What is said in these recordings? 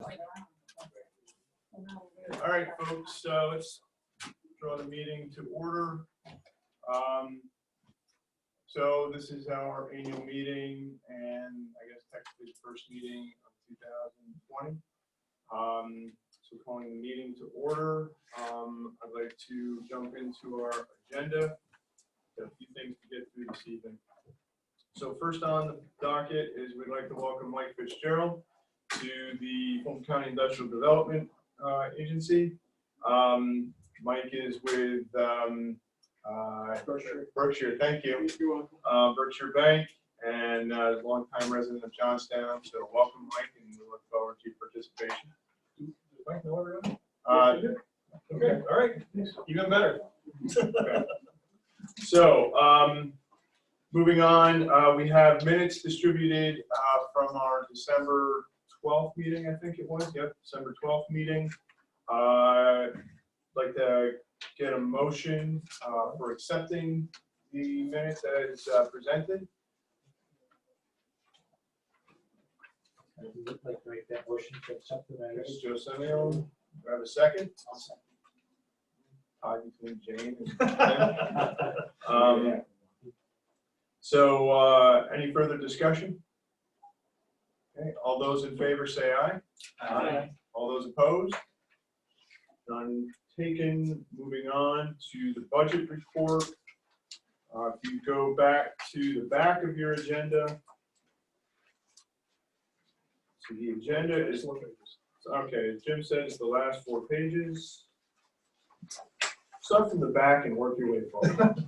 All right, folks, let's draw the meeting to order. So this is our annual meeting, and I guess technically the first meeting of 2020. So calling the meeting to order. I'd like to jump into our agenda. Got a few things to get through this evening. So first on the docket is we'd like to welcome Mike Fitzgerald to the Fulton County Industrial Development Agency. Mike is with Berkshire, thank you. Berkshire Bank, and a longtime resident of Johnstown. So welcome, Mike, and we look forward to your participation. Okay, all right, even better. Okay. So moving on, we have minutes distributed from our December 12th meeting, I think it was. Yep, December 12th meeting. I'd like to get a motion for accepting the minutes as presented. I would like to make that motion to accept the minutes. Joe Semio, do I have a second? Between Jane and Tim. So any further discussion? Okay, all those in favor say aye. Aye. All those opposed? None taken. Moving on to the budget report. If you go back to the back of your agenda. So the agenda is, okay, as Jim said, it's the last 4 pages. Start from the back and work your way forward.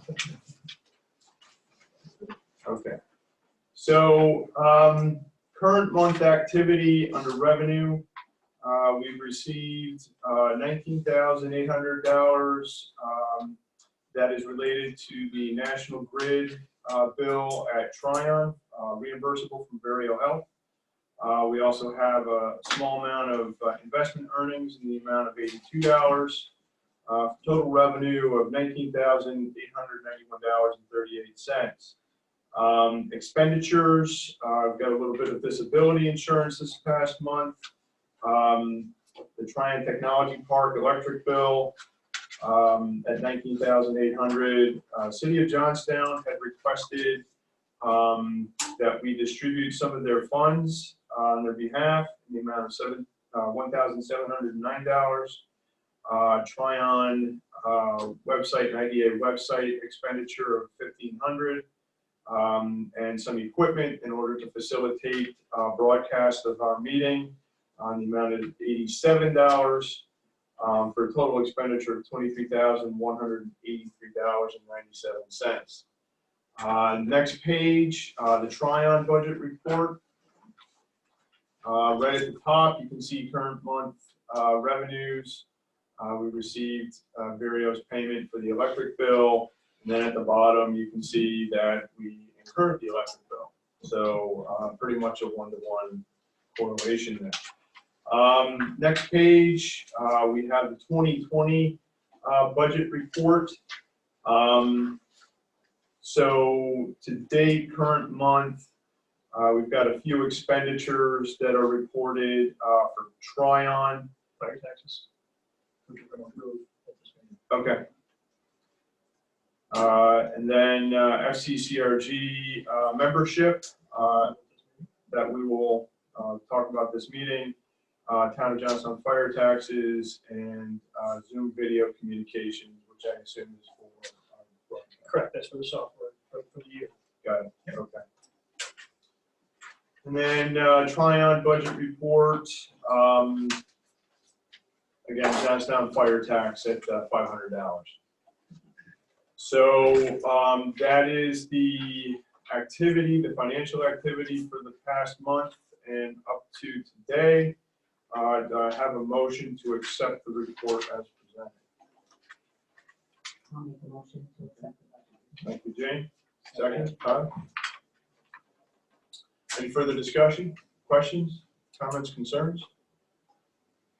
Okay. So current month activity under revenue, we've received $19,800 that is related to the National Grid bill at Tryon, reimbursable from Burial Health. We also have a small amount of investment earnings in the amount of $82. Total revenue of $19,891.38. Expenditures, I've got a little bit of disability insurance this past month. The Tryon Technology Park electric bill at $19,800. City of Johnstown had requested that we distribute some of their funds on their behalf in the amount of $1,709. Tryon website and IDA website expenditure of $1,500, and some equipment in order to facilitate broadcast of our meeting on the amount of $87, for a total expenditure of $23,183.97. Next page, the Tryon budget report. Right at the top, you can see current month revenues. We received Virio's payment for the electric bill, and then at the bottom you can see that we incurred the electric bill. So pretty much a one-to-one correlation there. Next page, we have the 2020 budget report. So to date, current month, we've got a few expenditures that are reported for Tryon. Fire taxes. Okay. And then FCCRG membership that we will talk about this meeting. Town of Johnstown fire taxes and Zoom video communications, which I assume is for. Correct, that's for the software for the year. Got it. Yep. Okay. And then Tryon budget report. Again, Johnstown fire tax at $500. So that is the activity, the financial activity for the past month and up to today. I have a motion to accept the report as presented. I'll make a motion to accept the budget. Thank you, Jane. Second, Todd. Any further discussion, questions, comments, concerns?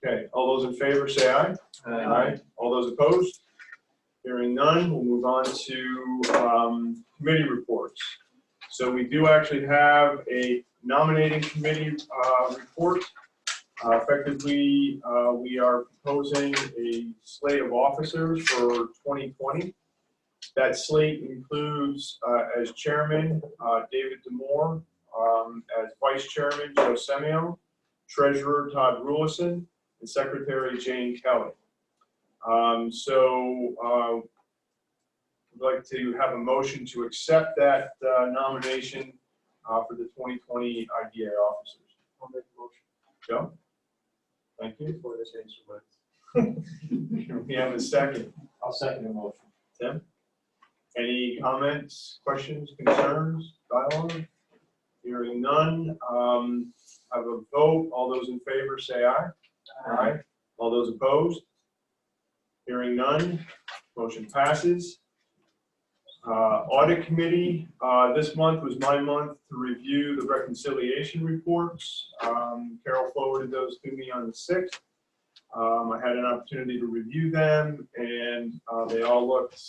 Okay, all those in favor say aye. Aye. All those opposed? Hearing none, we'll move on to committee reports. So we do actually have a nominating committee report. Effectively, we are proposing a slate of officers for 2020. That slate includes, as chairman, David Demore, as vice chairman, Joe Semio, treasurer, Todd Rulison, and secretary, Jane Kelly. I'd like to have a motion to accept that nomination for the 2020 IDA officers. I'll make a motion. Joe? Thank you. Before this answer, We have a second. I'll second the motion. Tim? Any comments, questions, concerns, dialogue? Hearing none. Have a vote. All those in favor say aye. Aye. All those opposed? Hearing none. Motion passes. Audit committee, this month was my month to review the reconciliation reports. Carol forwarded those to me on the 6th. I had an opportunity to review them, and they all looked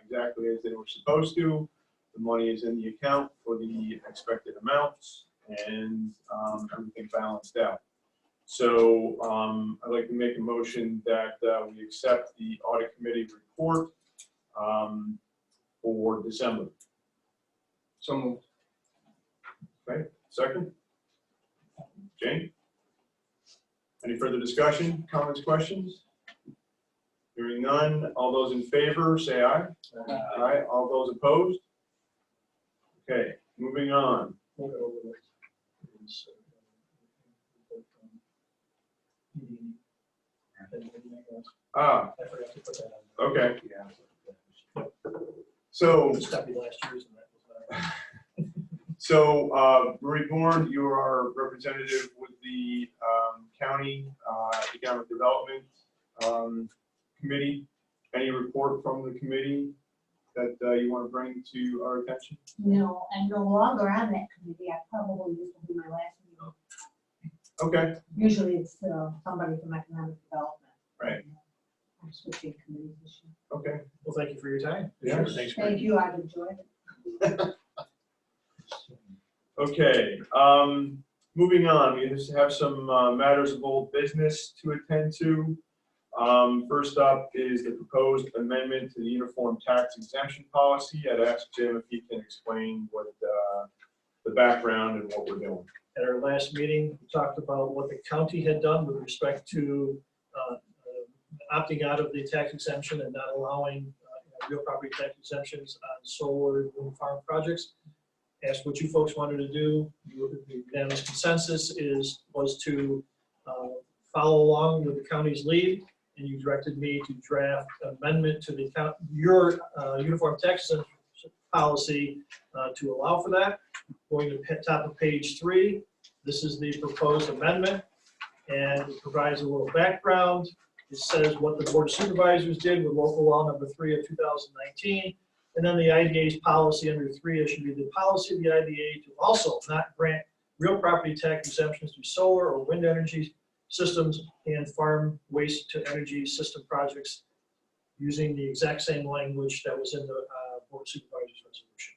exactly as they were supposed to. The money is in the account for the expected amounts, and everything balanced out. So I'd like to make a motion that we accept the audit committee report for December. so moved. Okay, second? Jane? Any further discussion, comments, questions? Hearing none, all those in favor say aye. Aye. All those opposed? Okay, moving on. We'll go over this. Ah, I forgot to put that on. okay. Yeah. So, This got me last year's and that was Marie Bourne, you are representative with the county economic development committee. Any report from the committee that you want to bring to our attention? No, I'm no longer on that committee. I probably, this will be my last meeting. Okay, Usually it's somebody from economic development. Right. I'm switching committees this year. okay. Well, thank you for your time. Yeah, Sure. thanks. Thank you, I've enjoyed it. Okay, moving on, we just have some matters of old business to attend to. First up is the proposed amendment to the uniform tax exemption policy. I'd ask Jim if he can explain what the background and what we're doing. At our last meeting, we talked about what the county had done with respect to opting out of the tax exemption and not allowing real property tax exemptions on solar wind farm projects. Asked what you folks wanted to do. The unanimous consensus was to follow along with the county's lead, and you directed me to draft an amendment to your uniform tax exemption policy to allow for that. Going to the top of page 3, this is the proposed amendment, and it provides a little background. It says what the Board of Supervisors did with local law number 3 of 2019, and then the IDA's policy under 3 should be the policy of the IDA to also not grant real property tax exemptions to solar or wind energy systems and farm waste to energy system projects using the exact same language that was in the Board of Supervisors resolution.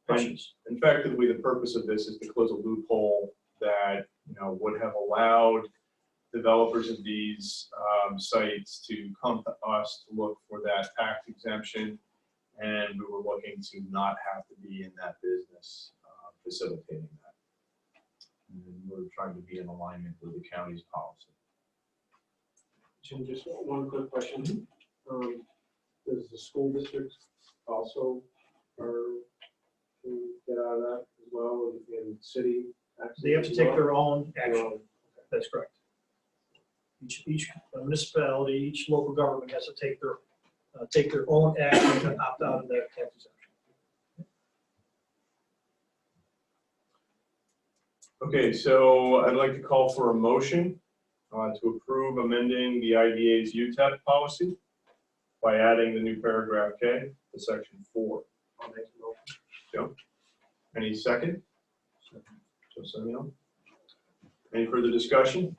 Questions? And effectively, the purpose of this is to close a loophole that would have allowed developers of these sites to come to us to look for that tax exemption, and we were looking to not have to be in that business facilitating that. And we're trying to be in alignment with the county's policy. Jim, just one quick question. Does the school district also to get out of that as well, and city? They have to take their own action. That's correct. Each municipality, each local government has to take their own action to opt out of that tax exemption. Okay, so I'd like to call for a motion to approve amending the IDA's UTEP policy by adding the new paragraph K to section 4. I'll make a motion. Joe? Any second? Joe Semio? Any further discussion?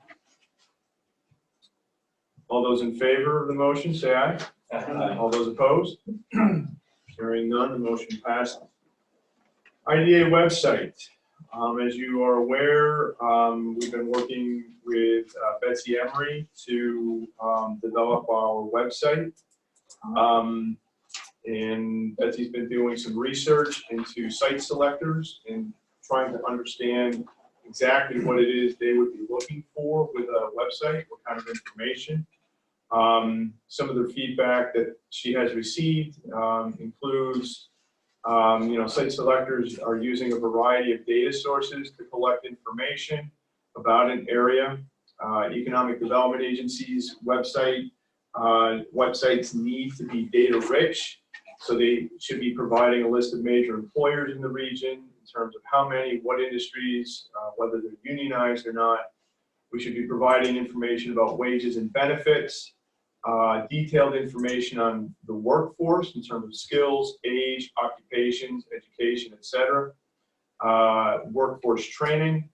All those in favor of the motion, say aye. Aye. All those opposed? Hearing none, the motion passed. IDA website. As you are aware, we've been working with Betsy Emery to develop our website. And Betsy's been doing some research into site selectors and trying to understand exactly what it is they would be looking for with a website, what kind of information. Some of the feedback that she has received includes, site selectors are using a variety of data sources to collect information about an area. Economic development agencies' websites need to be data rich, so they should be providing a list of major employers in the region in terms of how many, what industries, whether they're unionized or not. We should be providing information about wages and benefits, detailed information on the workforce in terms of skills, age, occupations, education, etc. Workforce training,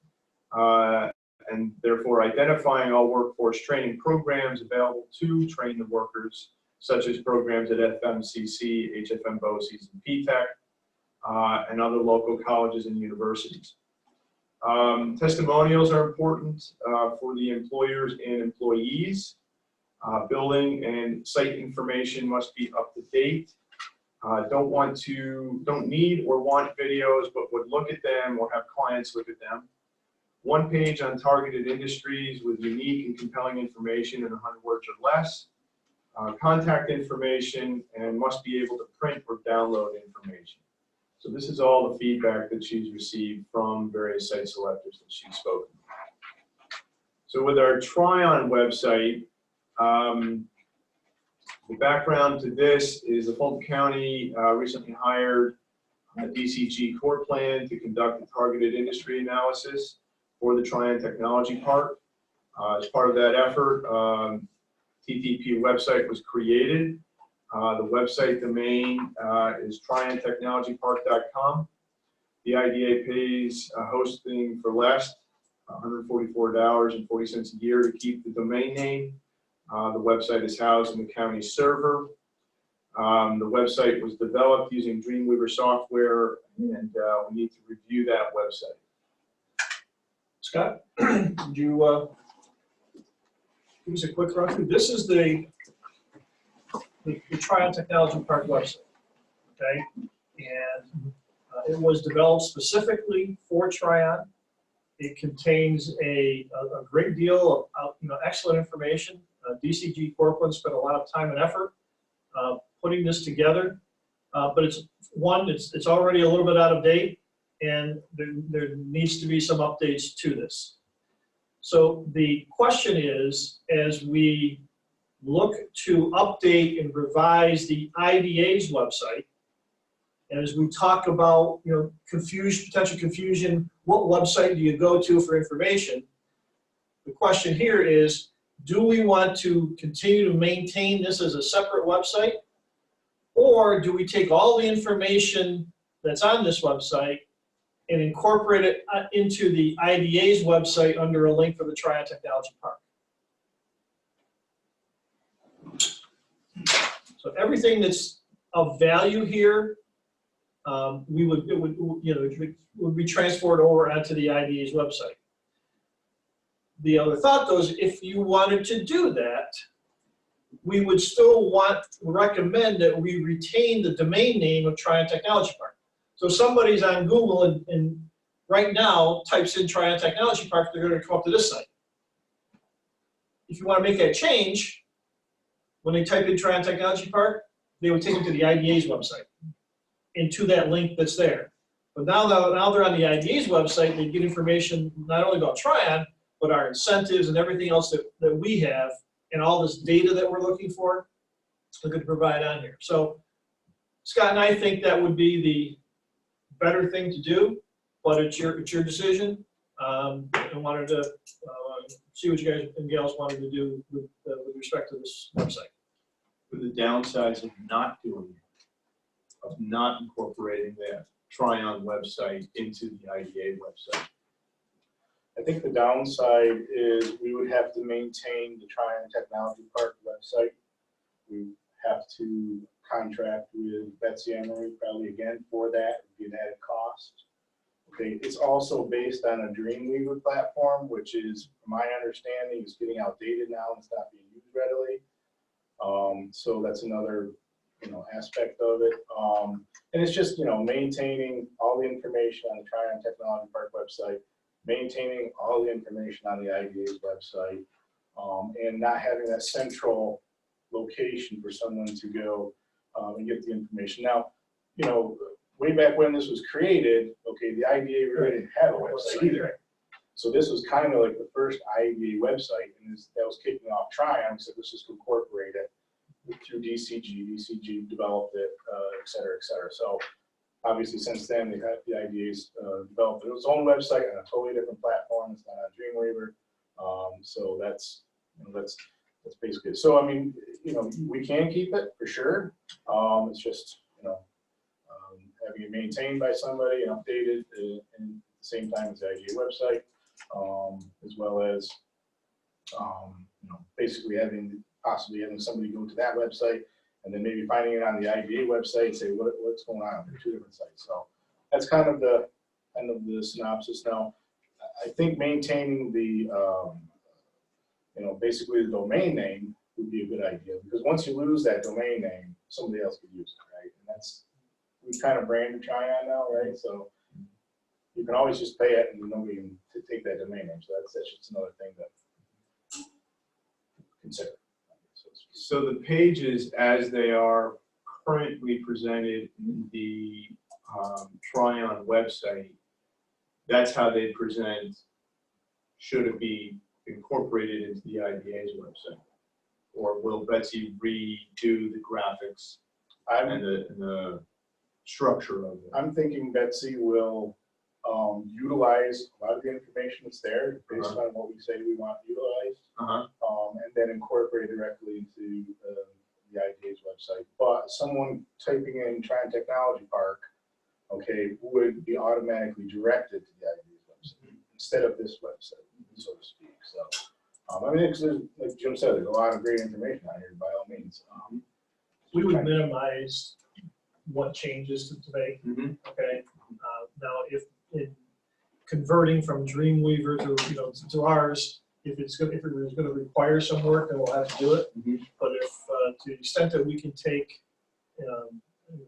and therefore identifying all workforce training programs available to train the workers, such as programs at FMCC, HFM BOCES, and PTEC, and other local colleges and universities. Testimonials are important for the employers and employees. Building and site information must be up to date. Don't need or want videos, but would look at them or have clients look at them. One page on targeted industries with unique and compelling information in 100 words or less. Contact information, and must be able to print or download information. So this is all the feedback that she's received from various site selectors that she's spoken to. So with our Tryon website, the background to this is the Fulton County recently hired a DCG core plan to conduct a targeted industry analysis for the Tryon Technology Park. As part of that effort, TTP website was created. The website domain is tryontechnologypark.com. The IDA pays hosting for less, $144.40 a year to keep the domain name. The website is housed in the county server. The website was developed using Dreamweaver software, and we need to review that website. Scott, would you give us a quick run through? This is the Tryon Technology Park website, okay? And it was developed specifically for Tryon. It contains a great deal of excellent information. DCG Corcoran spent a lot of time and effort putting this together, but it's already a little bit out of date, and there needs to be some updates to this. So the question is, as we look to update and revise the IDA's website, and as we talk about potential confusion, what website do you go to for information? The question here is, do we want to continue to maintain this as a separate website? Or do we take all the information that's on this website and incorporate it into the IDA's website under a link for the Tryon Technology Park? So everything that's of value here, it would be transferred over onto the IDA's website. The other thought, though, is if you wanted to do that, we would still recommend that we retain the domain name of Tryon Technology Park. So if somebody's on Google and right now types in Tryon Technology Park, they're going to come up to this site. If you want to make that change, when they type in Tryon Technology Park, they would take them to the IDA's website and to that link that's there. But now they're on the IDA's website, they get information not only about Tryon, but our incentives and everything else that we have, and all this data that we're looking for, we could provide on here. So Scott and I think that would be the better thing to do, but it's your decision. I wanted to see what you guys and gals wanted to do with respect to this website. With the downsides of not doing it, of not incorporating that Tryon website into the IDA website. I think the downside is we would have to maintain the Tryon Technology Park website. We have to contract with Betsy Emery probably again for that. It would be an added cost. Okay, it's also based on a Dreamweaver platform, which is, from my understanding, is getting outdated now and it's not being used readily. So that's another, aspect of it. And it's just, maintaining all the information on the Tryon Technology Park website, maintaining all the information on the IDA's website, and not having that central location for someone to go and get the information. Now, way back when this was created, okay, the IDA really didn't have a website either. So this was kind of like the first IDA website, and that was kicking off Tryon, so let's just incorporate it through DCG. DCG developed it, et cetera, et cetera. So obviously since then, the IDA's developed its own website on a totally different platform. It's not on Dreamweaver. So that's basically it. So, I mean, we can keep it for sure. It's just, having it maintained by somebody and updated at the same time as the IDA website, as well as, basically possibly having somebody go to that website and then maybe finding it on the IDA website and say, what's going on? They're two different sites. So that's kind of the synopsis. Now, I think maintaining the, basically the domain name would be a good idea, because once you lose that domain name, somebody else could use it, right? And we've kind of branded Tryon now, right? So you can always just pay it and nobody can take that domain name. So that's just another thing to consider. So the pages as they are currently presented in the Tryon website, that's how they present, should it be incorporated into the IDA's website? Or will Betsy redo the graphics and the structure of it? I'm thinking Betsy will utilize a lot of the information that's there based on what we say we want utilized, and then incorporate it directly into the IDA's website. But someone typing in Tryon Technology Park, okay, would be automatically directed to the IDA's website instead of this website, so to speak. So, I mean, like Jim said, there's a lot of great information out here by all means. We would minimize what changes to make, okay? Now, if in converting from Dreamweaver to, to ours, if it was going to require some work, then we'll have to do it. But if, to the extent that we can take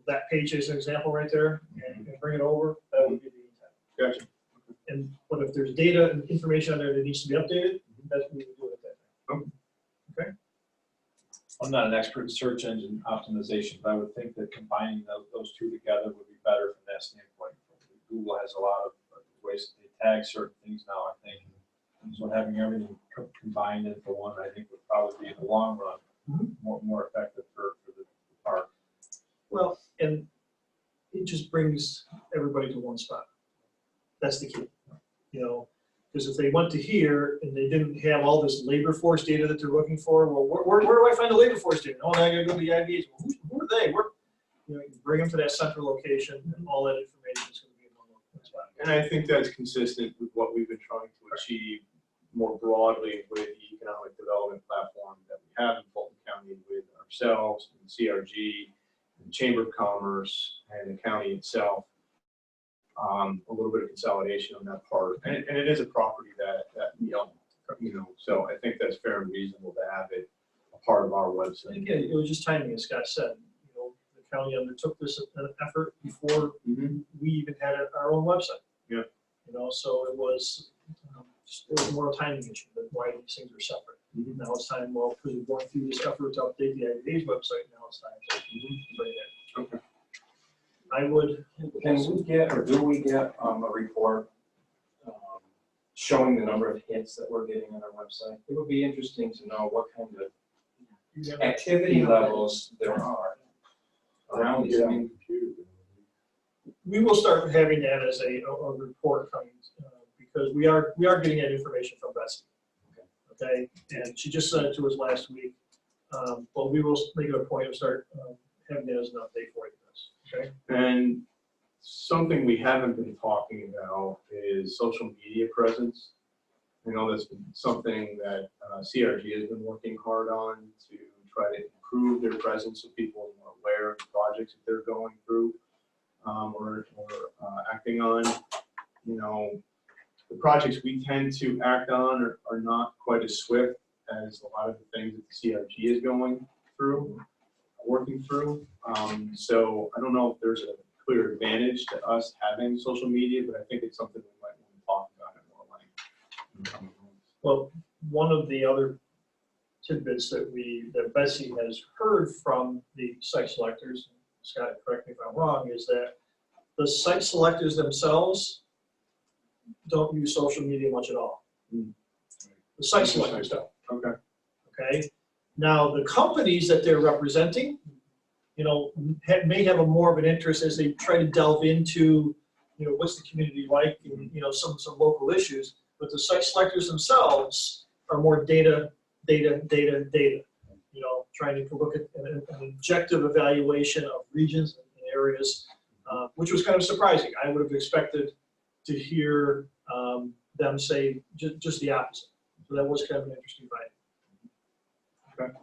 that page as an example right there and bring it over, that would be the intent. Gotcha. But if there's data and information on there that needs to be updated, that's what we would do at that time. Okay. I'm not an expert in search engine optimization, but I would think that combining those two together would be better from that standpoint. Google has a lot of ways that they tag certain things now, I think. So having everything combined into one, I think would probably be in the long run more effective for the park. Well, and it just brings everybody to one spot. That's the key, because if they went to here and they didn't have all this labor force data that they're looking for, well, where do I find the labor force data? Oh, now I gotta go to the IDAs. Well, who are they? You bring them to that central location, and all that information is going to be in one spot. And I think that's consistent with what we've been trying to achieve more broadly with the economic development platform that we have in Fulton County with ourselves and CRG, and Chamber of Commerce, and the county itself. A little bit of consolidation on that part, and it is a property that we own, so I think that's fair and reasonable to have it a part of our website. And again, it was just timing, as Scott said. The county undertook this effort before we even had our own website. Yeah. So it was more a timing issue. That's why these things are separate. Now it's time, because we're going through this effort to update the IDA's website. Now it's time to bring it in. Okay. I would. Can we get, or do we get a report showing the number of hits that we're getting on our website? It would be interesting to know what kind of activity levels there are around these. We will start having that as a report coming because we are getting that information from Betsy. Okay, and she just sent it to us last week. But we will make it a point of start having that as an update for you guys. Okay. And something we haven't been talking about is social media presence. That's been something that CRG has been working hard on to try to improve their presence so people are more aware of the projects that they're going through or acting on. you know, the projects we tend to act on are not quite as swift as a lot of the things that the CRG is going through, working through. So I don't know if there's a clear advantage to us having social media, but I think it's something we might want to talk about in more length. Well, one of the other tidbits that Betsy has heard from the site selectors, Scott, correct me if I'm wrong, is that the site selectors themselves don't use social media much at all. Mm. The site selectors don't. Okay. Okay. Now, the companies that they're representing, you know, may have a more of an interest as they try to delve into, you know, what's the community like, and, you know, some local issues. But the site selectors themselves are more data. You know, trying to look at an objective evaluation of regions and areas, which was kind of surprising. I would have expected to hear them say just the opposite. So that was kind of an interesting finding. Okay.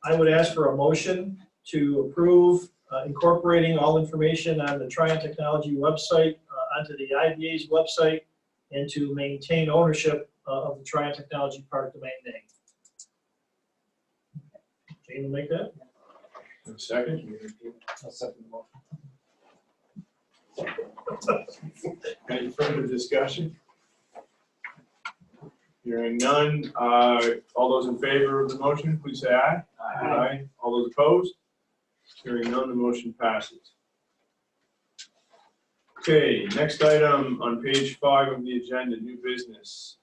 I would ask for a motion to approve incorporating all information on the Trion Technology website onto the IDA's website and to maintain ownership of the Trion Technology Park domain name. Jane will make that? Second? I'll second the motion. Any further discussion? Hearing none, all those in favor of the motion, please say aye. Aye. All those opposed? Hearing none, the motion passes. Okay, next item on page 5 of the agenda, new business.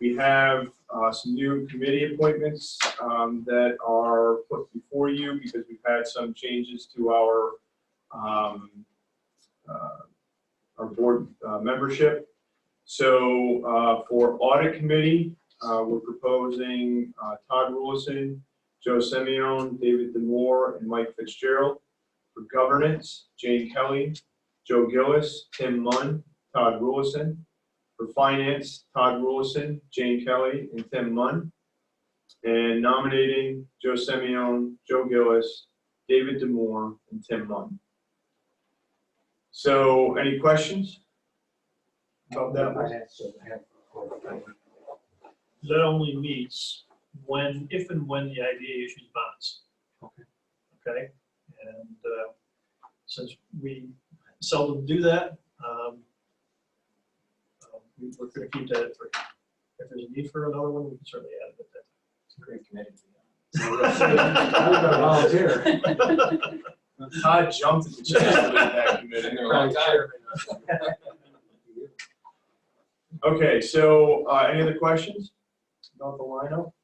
We have some new committee appointments that are put before you because we've had some changes to our board membership. So for audit committee, we're proposing Todd Rulison, Joe Simeon, David Demore, and Mike Fitzgerald. For governance, Jane Kelly, Joe Gillis, Tim Munn, Todd Rulison. For finance, Todd Rulison, Jane Kelly, and Tim Munn. And nominating, Joe Simeon, Joe Gillis, David Demore, and Tim Munn. So any questions about that? That only meets if and when the IDA issues bonds. Okay, and since we seldom do that, we're going to keep that at 3. If there's a need for another one, we can certainly add it at that. It's a great committee. Volunteer. Todd jumped at the chance to lead that committee. Been there a long time. Okay, so any other questions about the lineup?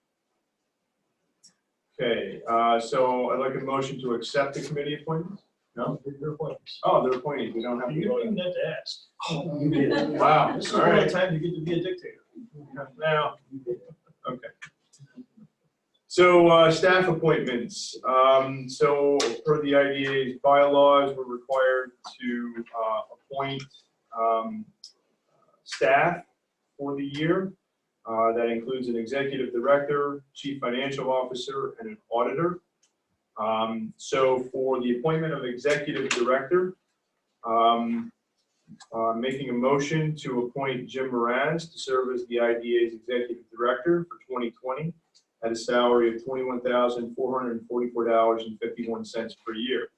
Okay, so I'd like a motion to accept the committee appointments. No? Your appointments. Oh, they're appointed. We don't have to You vote don't on even have to ask. Oh, you did. Wow. This is All the only right. time you get to be a dictator. Now, okay. So staff appointments. So per the IDA's bylaws, we're required to appoint staff for the year. That includes an executive director, chief financial officer, and an auditor. So for the appointment of executive director, making a motion to appoint Jim Moraz to serve as the IDA's executive director for 2020 at a salary of $21,444.51 per year.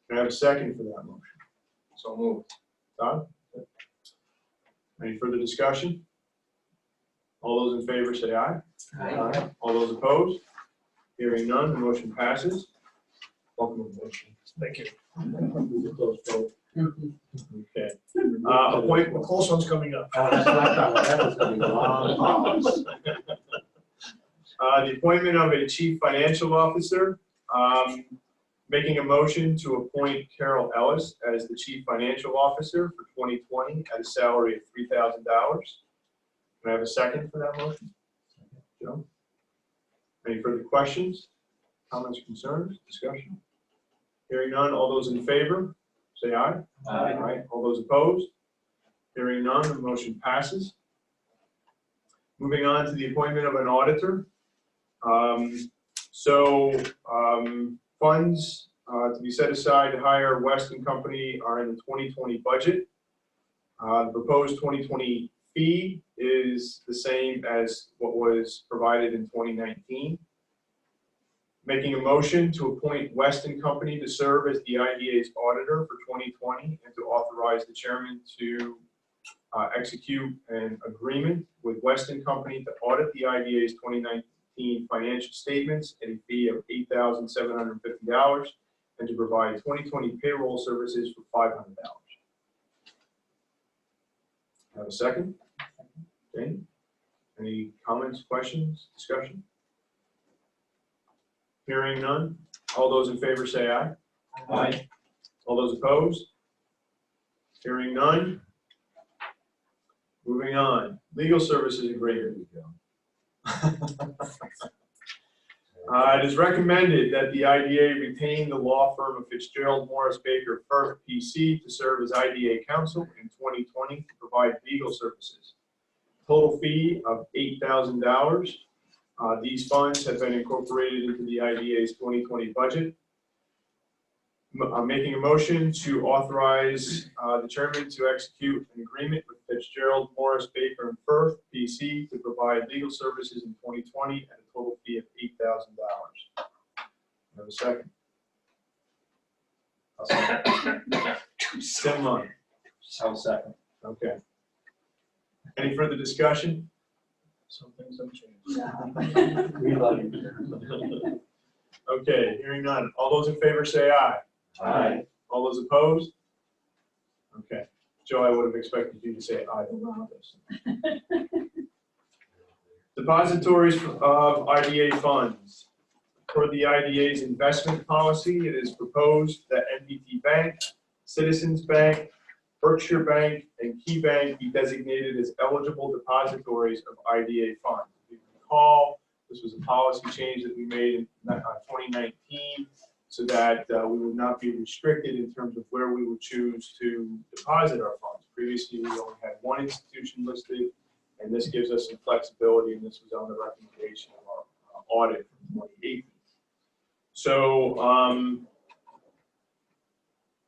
Can I have a second for that motion? So moved. Todd? Any further discussion? All those in favor say aye. Aye. All those opposed? Hearing none, the motion passes. Welcome to the motion. Thank you. Okay. Appointment. The close one's coming up. That's what I thought, that was gonna be a long pause. The appointment of a chief financial officer. Making a motion to appoint Carol Ellis as the chief financial officer for 2020 at a salary of $3,000. Can I have a second for that motion? Joe? Any further questions, comments, concerns, discussion? Hearing none, all those in favor, say aye. Aye. All those opposed? Hearing none, the motion passes. Moving on to the appointment of an auditor. Funds to be set aside to hire West and Company are in the 2020 budget. The proposed 2020 fee is the same as what was provided in 2019. Making a motion to appoint West and Company to serve as the IDA's auditor for 2020 and to authorize the chairman to execute an agreement with West and Company to audit the IDA's 2019 financial statements at a fee of $8,750 and to provide 2020 payroll services for $500. Have a second? Okay. Any comments, questions, discussion? Hearing none. All those in favor say aye. Aye. All those opposed? Hearing none. Moving on. Legal services agreement. It is recommended that the IDA retain the law firm of Fitzgerald Morris Baker Firth PC to serve as IDA counsel in 2020 to provide legal services. Total fee of $8,000. These funds have been incorporated into the IDA's 2020 budget. I'm making a motion to authorize the chairman to execute an agreement with Fitzgerald Morris Baker and Firth PC to provide legal services in 2020 at a total fee of $8,000. Have a second? I'll second. Tim Munn. I'll second. Okay. Any further discussion? Some things have changed. We love you. Okay, hearing none. All those in favor say aye. Aye. All those opposed? Okay. Joe, I would have expected you to say aye. Depositories of IDA funds. For the IDA's investment policy, it is proposed that NBT Bank, Citizens Bank, Berkshire Bank, and Key Bank be designated as eligible depositories of IDA funds. If you recall, this was a policy change that we made in 2019 so that we would not be restricted in terms of where we would choose to deposit our funds. Previously, we only had one institution listed, and this gives us some flexibility, and this was on the recommendation of our audit from 2018. So,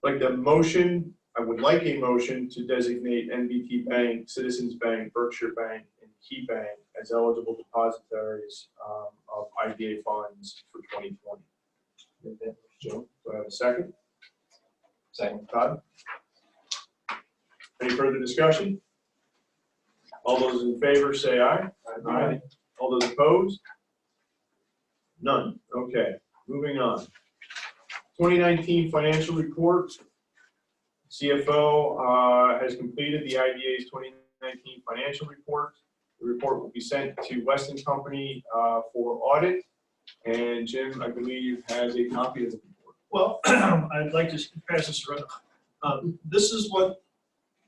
like the motion, I would like a motion to designate NBT Bank, Citizens Bank, Berkshire Bank, and Key Bank as eligible depositories of IDA funds for 2020. Joe, do I have a second? Second. Todd? Any further discussion? All those in favor say aye. Aye. All those opposed? None. Okay, moving on. 2019 financial report. CFO has completed the IDA's 2019 financial report. The report will be sent to West and Company for audit. And Jim, I believe, has a copy of the report. Well, I'd like to pass this around. This is what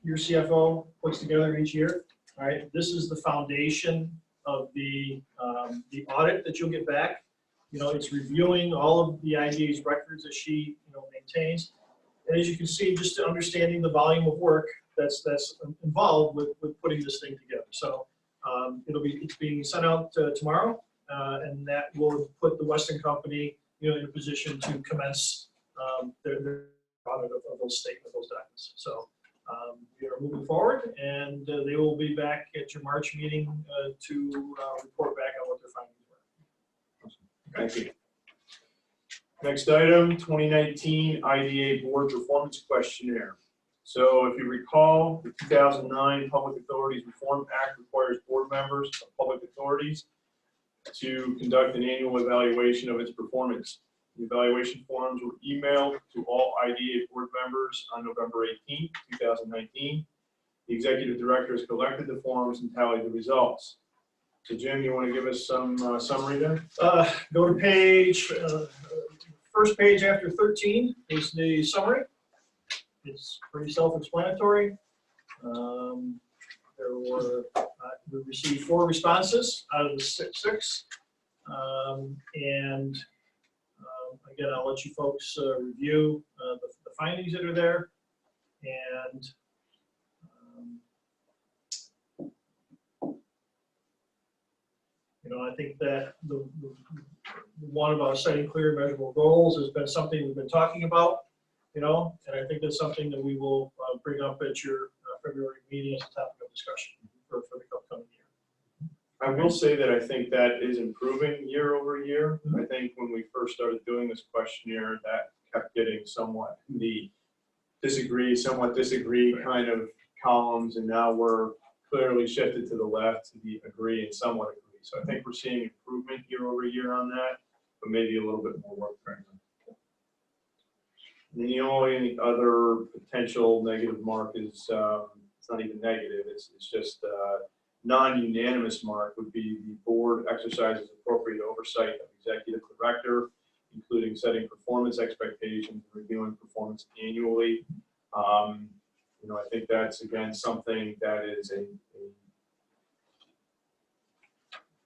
your CFO puts together each year. All right, this is the foundation of the audit that you'll get back. You know, it's reviewing all of the IDA's records that she maintains. And as you can see, just understanding the volume of work that's involved with putting this thing together. So it's being sent out tomorrow, and that will put the Western Company in a position to commence their audit of those statements, those documents. So we are moving forward, and they will be back at your March meeting to report back on what their findings were. Thank you. Next item, 2019 IDA Board Performance Questionnaire. So if you recall, the 2009 Public Authorities Reform Act requires board members of public authorities to conduct an annual evaluation of its performance. The evaluation forms were emailed to all IDA board members on November 18, 2019. The executive director has collected the forms and tallied the results. So Jim, you want to give us some summary there? Go to page, first page after 13 is the summary. It's pretty self-explanatory. We received 4 responses out of the six. Again, I'll let you folks review the findings that are there. And I think that the one about setting clear, measurable goals has been something we've been talking about, and I think that's something that we will bring up at your February meeting as a topic of discussion for the upcoming year. I will say that I think that is improving year over year. I think when we first started doing this questionnaire, that kept getting somewhat the somewhat disagree kind of columns, and now we're clearly shifted to the left to the agree and somewhat agree. So I think we're seeing improvement year over year on that, but maybe a little bit more work right now. And the only other potential negative mark is, it's not even negative, it's just non-unanimous mark would be the board exercises appropriate oversight of executive director, including setting performance expectations, reviewing performance annually. I think that's, again, something that is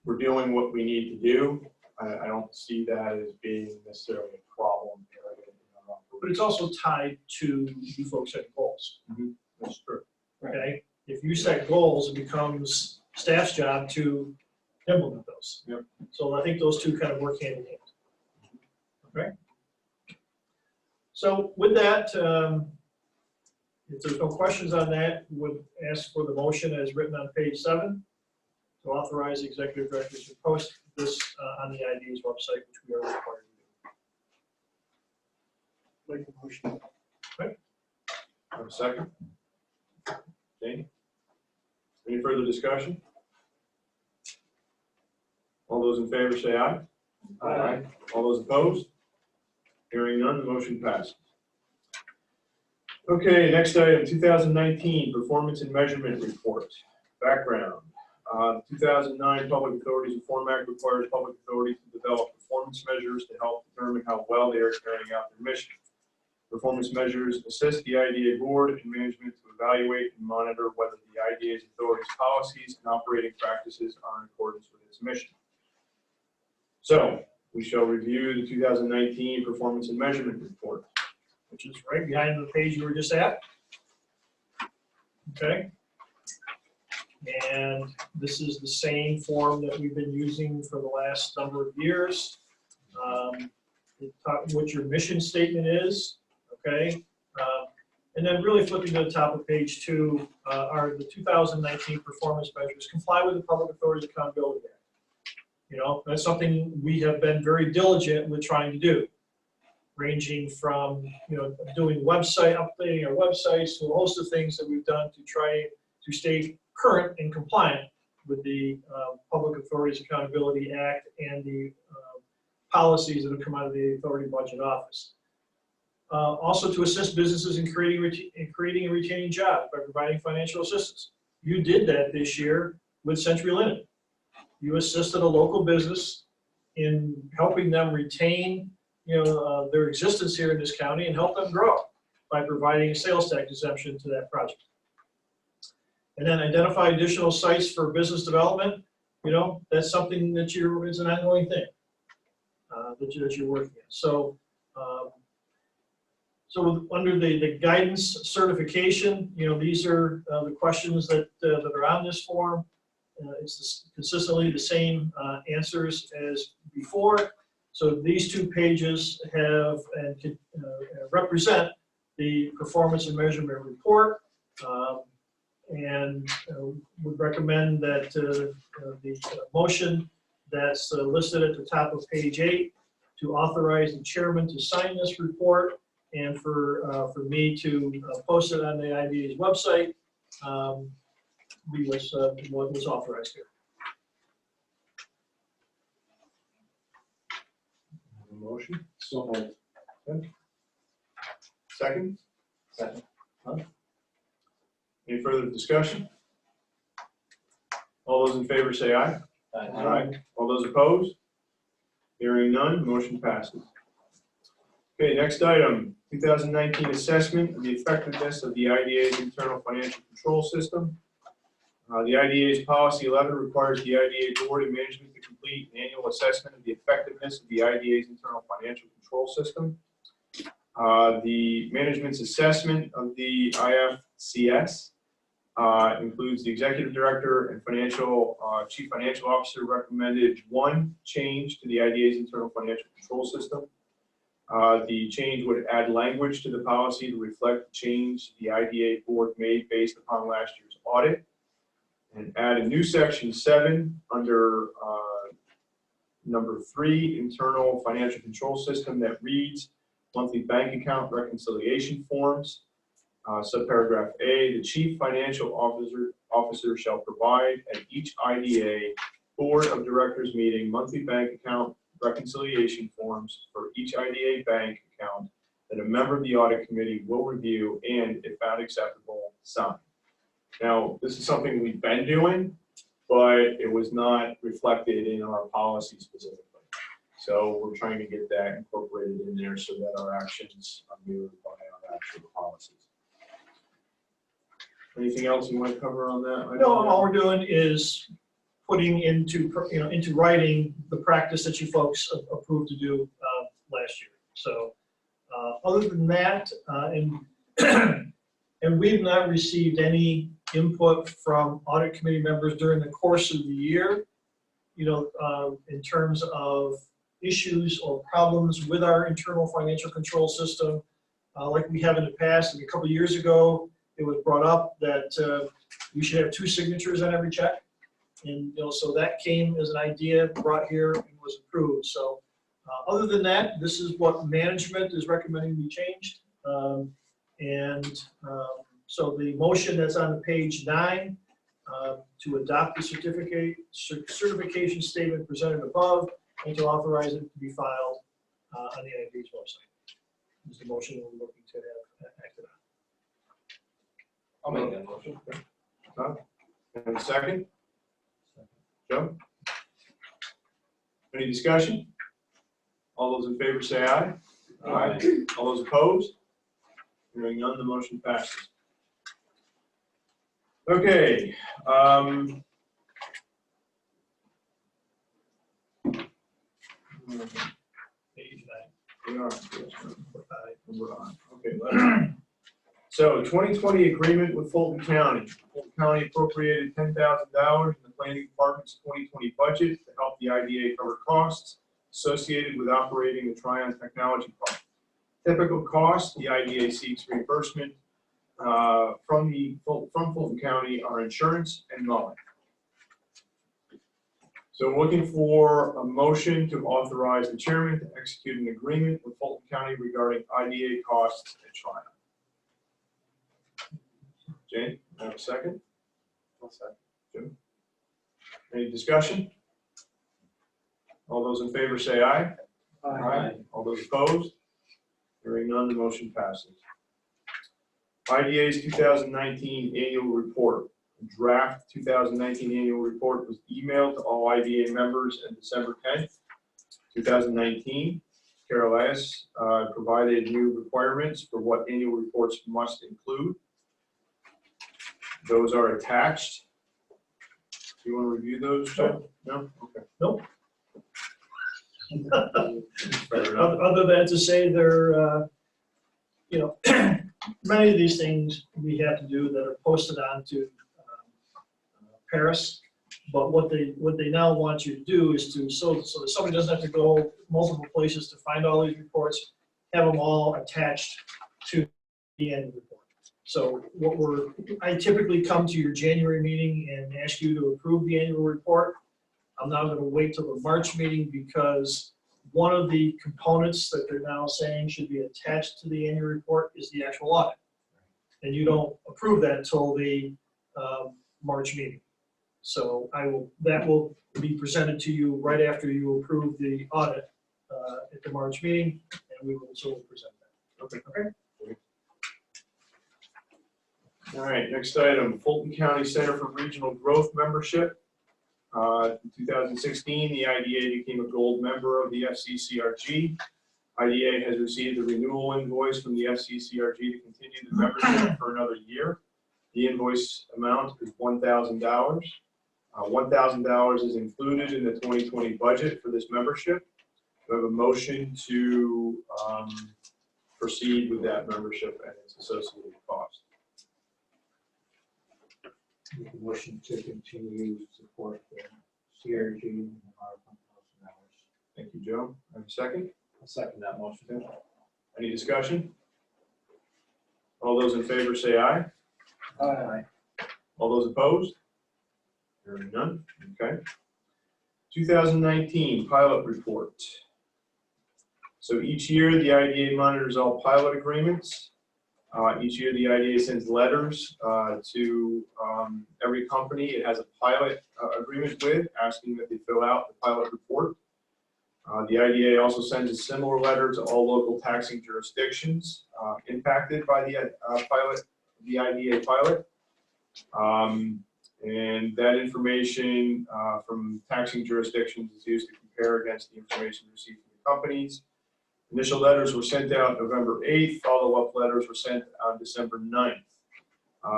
we're doing what we need to do. I don't see that as being necessarily a problem. But it's also tied to you folks setting goals. That's true. Okay, if you set goals, it becomes staff's job to implement those. Yep. So I think those two kind of work hand in hand. Okay. So with that, if there's no questions on that, would ask for the motion as written on page 7 to authorize the executive director to post this on the ID's website, which we are required to do. Make a motion. Have a second? Okay. Any further discussion? All those in favor say aye. Aye. All those opposed? Hearing none, the motion passes. Okay, next item, 2019 Performance and Measurement Report. Background. 2009 Public Authorities Reform Act requires public authorities to develop performance measures to help determine how well they are carrying out their mission. Performance measures assist the IDA board and management to evaluate and monitor whether the IDA's authority's policies and operating practices are in accordance with its mission. So, we shall review the 2019 Performance and Measurement Report, Which is right behind the page you were just at. Okay. And this is the same form that we've been using for the last number of years. What your mission statement is, okay? And then really flipping to the top of page 2 are the 2019 performance measures comply with the Public Authorities Accountability Act. That's something we have been very diligent with trying to do, ranging from doing updating our websites to a host of things that we've done to try to stay current and compliant with the Public Authorities Accountability Act and the policies that have come out of the Authority Budget Office. Also to assist businesses in creating and retaining jobs by providing financial assistance. You did that this year with Century Linen. You assisted a local business in helping them retain their existence here in this county and help them grow by providing a sales tax exemption to that project. And then identify additional sites for business development. That's something that it's an ongoing thing that you're working on. So, under the guidance certification, these are the questions that are on this form. It's consistently the same answers as before. So these 2 pages have and represent the performance and measurement report, and would recommend that the motion that's listed at the top of page 8 to authorize the chairman to sign this report and for me to post it on the IDA's website be what was authorized here. Motion? So moved. Second? Second. Any further discussion? All those in favor say aye. Aye. All those opposed? Hearing none, motion passes. Okay, next item, 2019 assessment of the effectiveness of the IDA's internal financial control system. The IDA's policy 11 requires the IDA board and management to complete an annual assessment of the effectiveness of the IDA's internal financial control system. The management's assessment of the IFCS includes the executive director and chief financial officer recommended one change to the IDA's internal financial control system. The change would add language to the policy to reflect the change the IDA board made based upon last year's audit, and add a new section 7 under number 3, internal financial control system, that reads monthly bank account reconciliation forms. Subparagraph A, the chief financial officer shall provide at each IDA board of directors meeting monthly bank account reconciliation forms for each IDA bank account that a member of the audit committee will review and, if found acceptable, sign. Now, this is something we've been doing, but it was not reflected in our policy specifically. So we're trying to get that incorporated in there so that our actions are mirrored by our actual policies. Anything else you want to cover on that? No, all we're doing is putting into writing the practice that you folks approved to do last year. So other than that, and we've not received any input from audit committee members during the course of the year, in terms of issues or problems with our internal financial control system, like we have in the past. And a couple of years ago, it was brought up that we should have 2 signatures on every check. And so that came as an idea brought here and was approved. So other than that, this is what management is recommending be changed. So the motion that's on page 9 to adopt the certification statement presented above and to authorize it to be filed on the ID's website is the motion we're looking to have acted on. I'll make that motion. And a second? Joe? Any discussion? All those in favor say aye. Aye. All those opposed? Hearing none, the motion passes. Okay. Page 9. We are. We're on. Okay. So 2020 agreement with Fulton County. Fulton County appropriated $10,000 in the planning department's 2020 budget to help the IDA cover costs associated with operating the Tryon Technology Park. Typical costs, the IDA seeks reimbursement from Fulton County are insurance and mowing. So I'm looking for a motion to authorize the chairman to execute an agreement with Fulton County regarding IDA costs at Tryon. Jane, I have a second? I'll second. Jim? Any discussion? All those in favor say aye. Aye. All those opposed? Hearing none, the motion passes. IDA's 2019 annual report. The draft 2019 annual report was emailed to all IDA members on December 10th, 2019. Carol S. Provided new requirements for what annual reports must include. Those are attached. Do you want to review those, Joe? No? Okay. Nope. Fair enough. Other than to say they're, many of these things we have to do that are posted onto Paris. But what they now want you to do is to, so that somebody doesn't have to go multiple places to find all these reports, have them all attached to the annual report. So I typically come to your January meeting and ask you to approve the annual report. I'm now going to wait till the March meeting because one of the components that they're now saying should be attached to the annual report is the actual audit. And you don't approve that until the March meeting. So that will be presented to you right after you approve the audit at the March meeting, and we will present that. Okay. All right, next item, Fulton County Center for Regional Growth membership. In 2016, the IDA became a gold member of the FCCRG. IDA has received a renewal invoice from the FCCRG to continue the membership for another year. The invoice amount is $1,000. $1,000 is included in the 2020 budget for this membership. We have a motion to proceed with that membership and its associated cost. Make a motion to continue to support the CRG and our $1,000. Thank you, Joe. I have a second. I'll second that motion. Any discussion? All those in favor say aye. Aye. All those opposed? Hearing none, okay. 2019 pilot report. So each year, the IDA monitors all pilot agreements. Each year, the IDA sends letters to every company it has a pilot agreement with, asking that they fill out the pilot report. The IDA also sends a similar letter to all local taxing jurisdictions impacted by the IDA pilot. And that information from taxing jurisdictions is used to compare against the information received from the companies. Initial letters were sent out November 8th. Follow-up letters were sent on December 9th.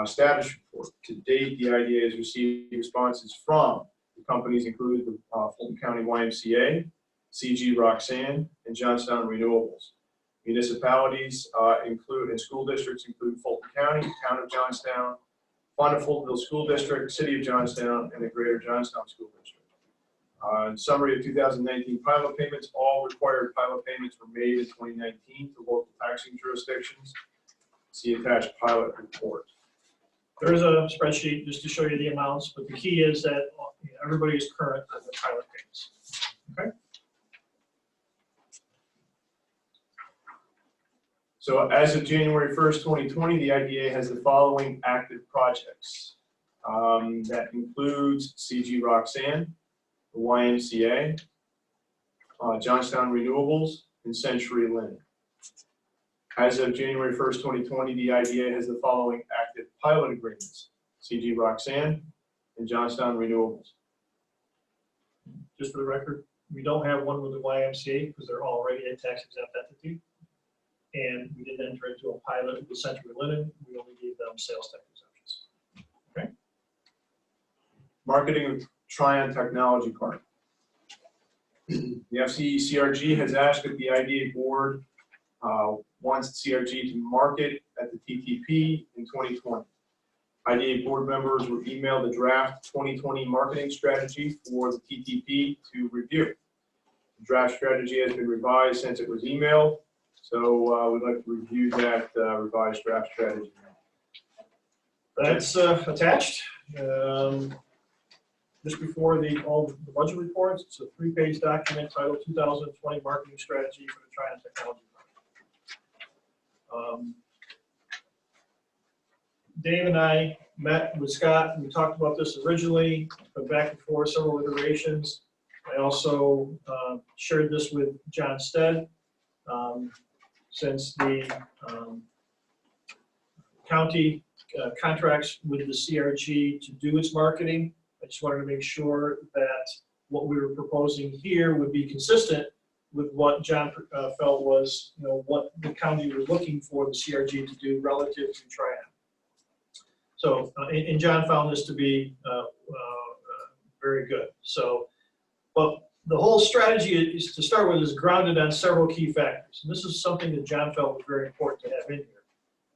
Status report. To date, the IDA has received responses from the companies included the Fulton County YMCA, CG Roxanne, and Johnstown Renewables. Municipalities include, and school districts include Fulton County, Town of Johnstown, Fonda Fultonville School District, City of Johnstown, and the Greater Johnstown School District. In summary of 2019 pilot payments, all required pilot payments were made in 2019 to local taxing jurisdictions. See attached pilot report. There is a spreadsheet just to show you the amounts, but the key is that everybody is current on the pilot payments. Okay. So as of January 1st, 2020, the IDA has the following active projects. That includes CG Roxanne, the YMCA, Johnstown Renewables, and Century Lynn. As of January 1st, 2020, the IDA has the following active pilot agreements: CG Roxanne and Johnstown Renewables. Just for the record, we don't have one with the YMCA because they're already a tax exempt entity. And we did enter into a pilot with Century Linen. We only gave them sales tax exemptions. Okay. Marketing of Tryon Technology Park. The FCE-CRG has asked that the IDA board wants CRG to market at the TTP in 2020. IDA board members were emailed the draft 2020 marketing strategy for the TTP to review. The draft strategy has been revised since it was emailed, so we'd like to review that revised draft strategy. That's attached. Just before all the budget reports, it's a 3-page document titled 2020 Marketing Strategy for the Tryon Technology Park. Dave and I met with Scott, and we talked about this originally, but back and forth several iterations. I also shared this with John Stead. Since the county contracts with the CRG to do its marketing, I just wanted to make sure that what we were proposing here would be consistent with what John felt was, what the county was looking for the CRG to do relative to Tryon. So, and John found this to be very good. So, but the whole strategy is to start with is grounded on several key factors. And this is something that John felt was very important to have in here.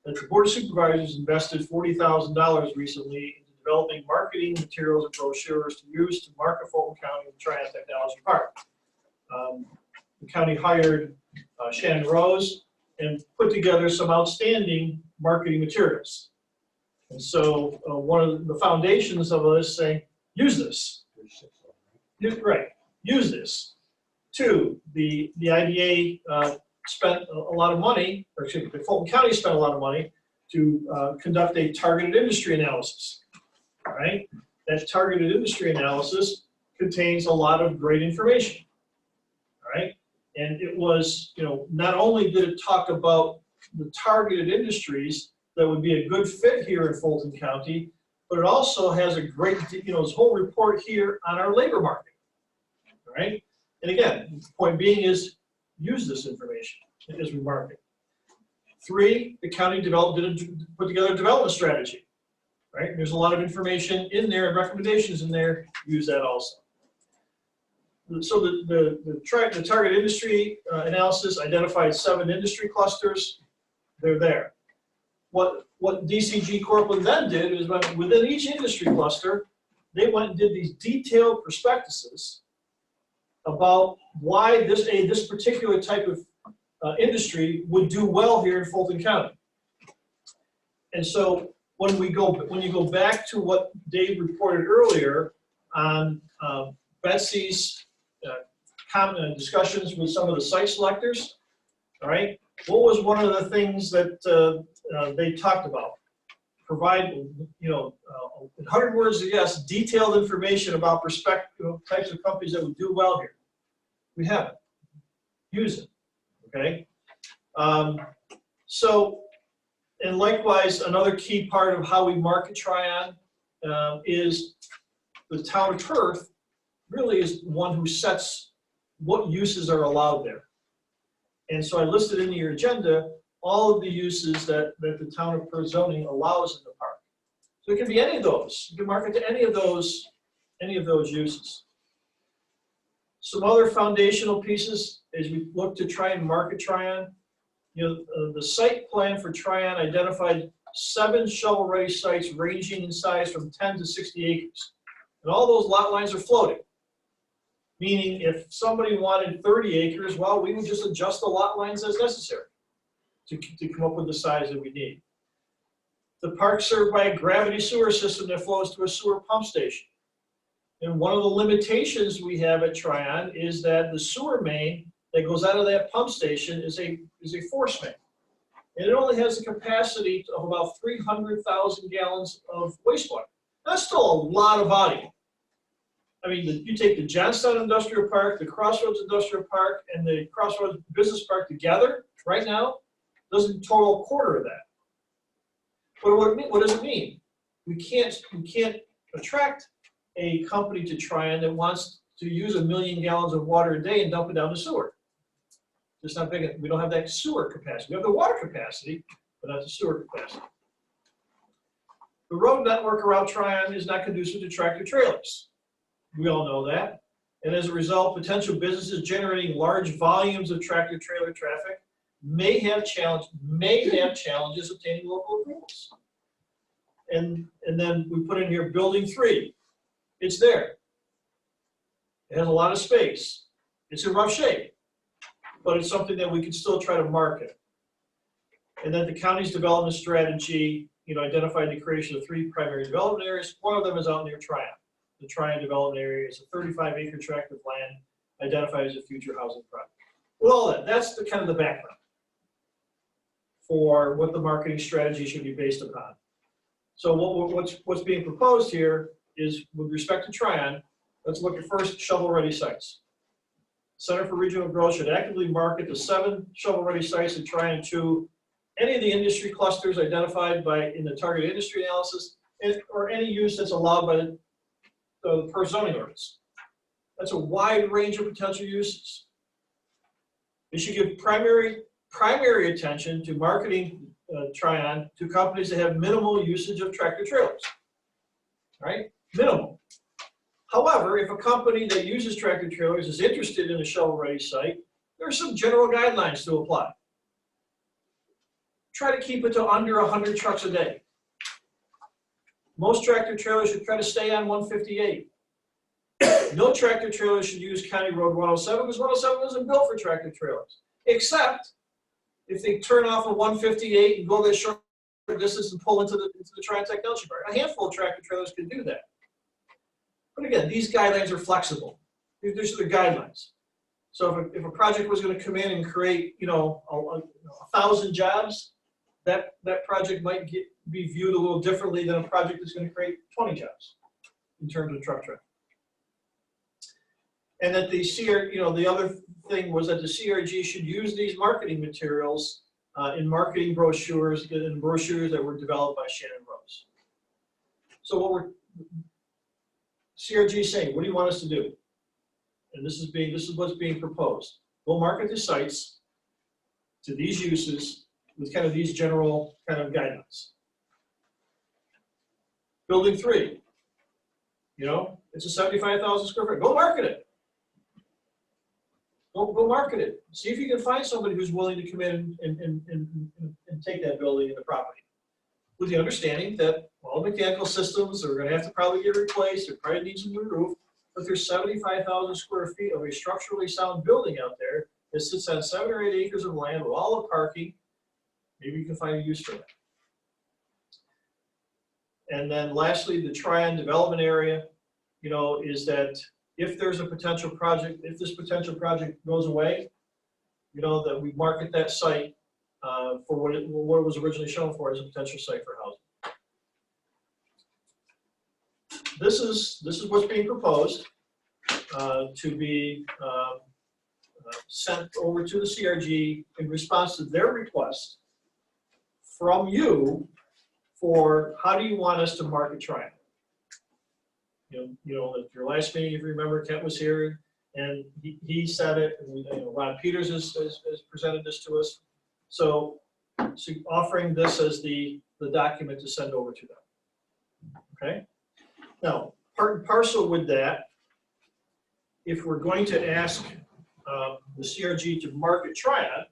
That the Board of Supervisors invested $40,000 recently into developing marketing materials and brochures to use to market Fulton County and Tryon Technology Park. The county hired Shannon Rose and put together some outstanding marketing materials. And so one of the foundations of this saying, use this. Right, use this. 2, the IDA spent a lot of money, or excuse me, the Fulton County spent a lot of money to conduct a targeted industry analysis. All right, that targeted industry analysis contains a lot of great information. All right, and it was, not only did it talk about the targeted industries that would be a good fit here in Fulton County, but it also has a great, this whole report here on our labor market. All right, and again, the point being is use this information as we market. 3, the county put together a development strategy. Right, there's a lot of information in there and recommendations in there. Use that also. So the target industry analysis identified 7 industry clusters. They're there. what DCG Corporation then did is within each industry cluster, they went and did these detailed prospectuses about why this particular type of industry would do well here in Fulton County. And so when you go back to what Dave reported earlier on Betsy's discussions with some of the site selectors, all right, what was one of the things that they talked about? Provide, in 100 words or yes, detailed information about types of companies that would do well here. We have it. Use it. Okay. And likewise, another key part of how we market Tryon is the town of Perth really is one who sets what uses are allowed there. And so I listed in your agenda all of the uses that the town of Perth zoning allows in the park. So it can be any of those. You can market to any of those uses. Some other foundational pieces as we look to try and market Tryon. The site plan for Tryon identified 7 shovel-ready sites ranging in size from 10 to 60 acres. And all those lot lines are floating. Meaning if somebody wanted 30 acres, well, we would just adjust the lot lines as necessary to come up with the size that we need. The park's served by a gravity sewer system that flows to a sewer pump station. And one of the limitations we have at Tryon is that the sewer main that goes out of that pump station is a force main. And it only has a capacity of about 300,000 gallons of wastewater. That's still a lot of volume. I mean, you take the Johnstown Industrial Park, the Crossroads Industrial Park, and the Crossroads Business Park together right now, doesn't total a quarter of that. But what does it mean? We can't attract a company to Tryon that wants to use 1 million gallons of water a day and dump it down the sewer. It's not big. We don't have that sewer capacity. We have the water capacity, but not the sewer capacity. The road network around Tryon is not conducive to tractor trailers. We all know that. And as a result, potential businesses generating large volumes of tractor trailer traffic may have challenges obtaining local approvals. And then we put in here building 3. It's there. It has a lot of space. It's in rough shape, but it's something that we can still try to market. And then the county's development strategy, identified the creation of 3 primary development areas. One of them is out near Tryon. The Tryon development area is a 35-acre tract of land identified as a future housing project. With all that, that's the kind of the background for what the marketing strategy should be based upon. So what's being proposed here is, with respect to Tryon, let's look at first shovel-ready sites. Center for Regional Growth should actively market the 7 shovel-ready sites in Tryon to any of the industry clusters identified in the target industry analysis, or any use that's allowed by the per zoning ordinance. That's a wide range of potential uses. It should give primary attention to marketing Tryon to companies that have minimal usage of tractor trailers. Right? Minimal. However, if a company that uses tractor trailers is interested in a shovel-ready site, there are some general guidelines to apply. Try to keep it to under 100 trucks a day. Most tractor trailers should try to stay on 158. No tractor trailer should use County Road 107 because 107 isn't built for tractor trailers, except if they turn off a 158 and go that short distance and pull into the Tryon Technology Park. A handful of tractor trailers can do that. But again, these guidelines are flexible. These are the guidelines. So if a project was going to come in and create, 1,000 jobs, that project might be viewed a little differently than a project that's going to create 20 jobs in terms of truck traffic. And that the other thing was that the CRG should use these marketing materials in marketing brochures that were developed by Shannon Rose. So what CRG is saying, what do you want us to do? And this is what's being proposed. We'll market the sites to these uses with kind of these general kind of guidelines. Building 3, it's a 75,000 square foot. Go market it. Go market it. See if you can find somebody who's willing to come in and take that building and the property. with the understanding that all mechanical systems are gonna have to probably get replaced, it probably needs a new roof, but there's 75,000 square feet of a structurally sound building out there that sits on 7 or 8 acres of land with all the parking. Maybe you can find a use for that. And then lastly, the Tryon development area, you know, is that if there's a potential project, if this potential project goes away, you know, that we market that site for what it was originally shown for as a potential site for housing. This is what's being proposed to be sent over to the CRG in response to their request from you for how do you want us to market Tryon? You know, at your last meeting, if you remember, Kent was here and he said it, and you know, Ron Peters has presented this to us. So offering this as the document to send over to them. Okay? Now, part and parcel with that, if we're going to ask the CRG to market Tryon,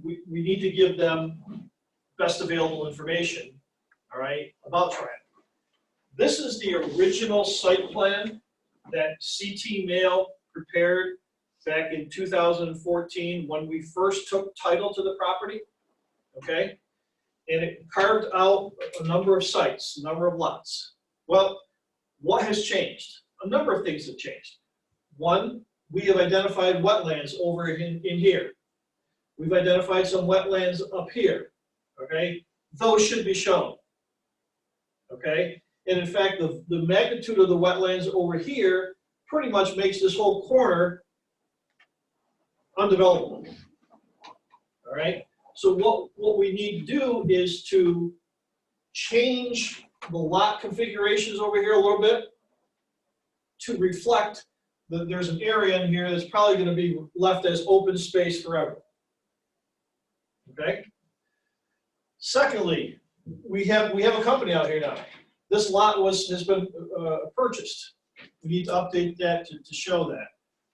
we need to give them best available information, all right, about Tryon. This is the original site plan that CT Mail prepared back in 2014 when we first took title to the property, okay? And it carved out a number of sites, a number of lots. Well, what has changed? A number of things have changed. One, we have identified wetlands over in here. We've identified some wetlands up here, okay? Those should be shown, okay? And in fact, the magnitude of the wetlands over here pretty much makes this whole corner undevelopable, all right? So what we need to do is to change the lot configurations over here a little bit to reflect that there's an area in here that's probably going to be left as open space forever. Okay? Secondly, we have a company out here now. This lot has been purchased. We need to update that to show that.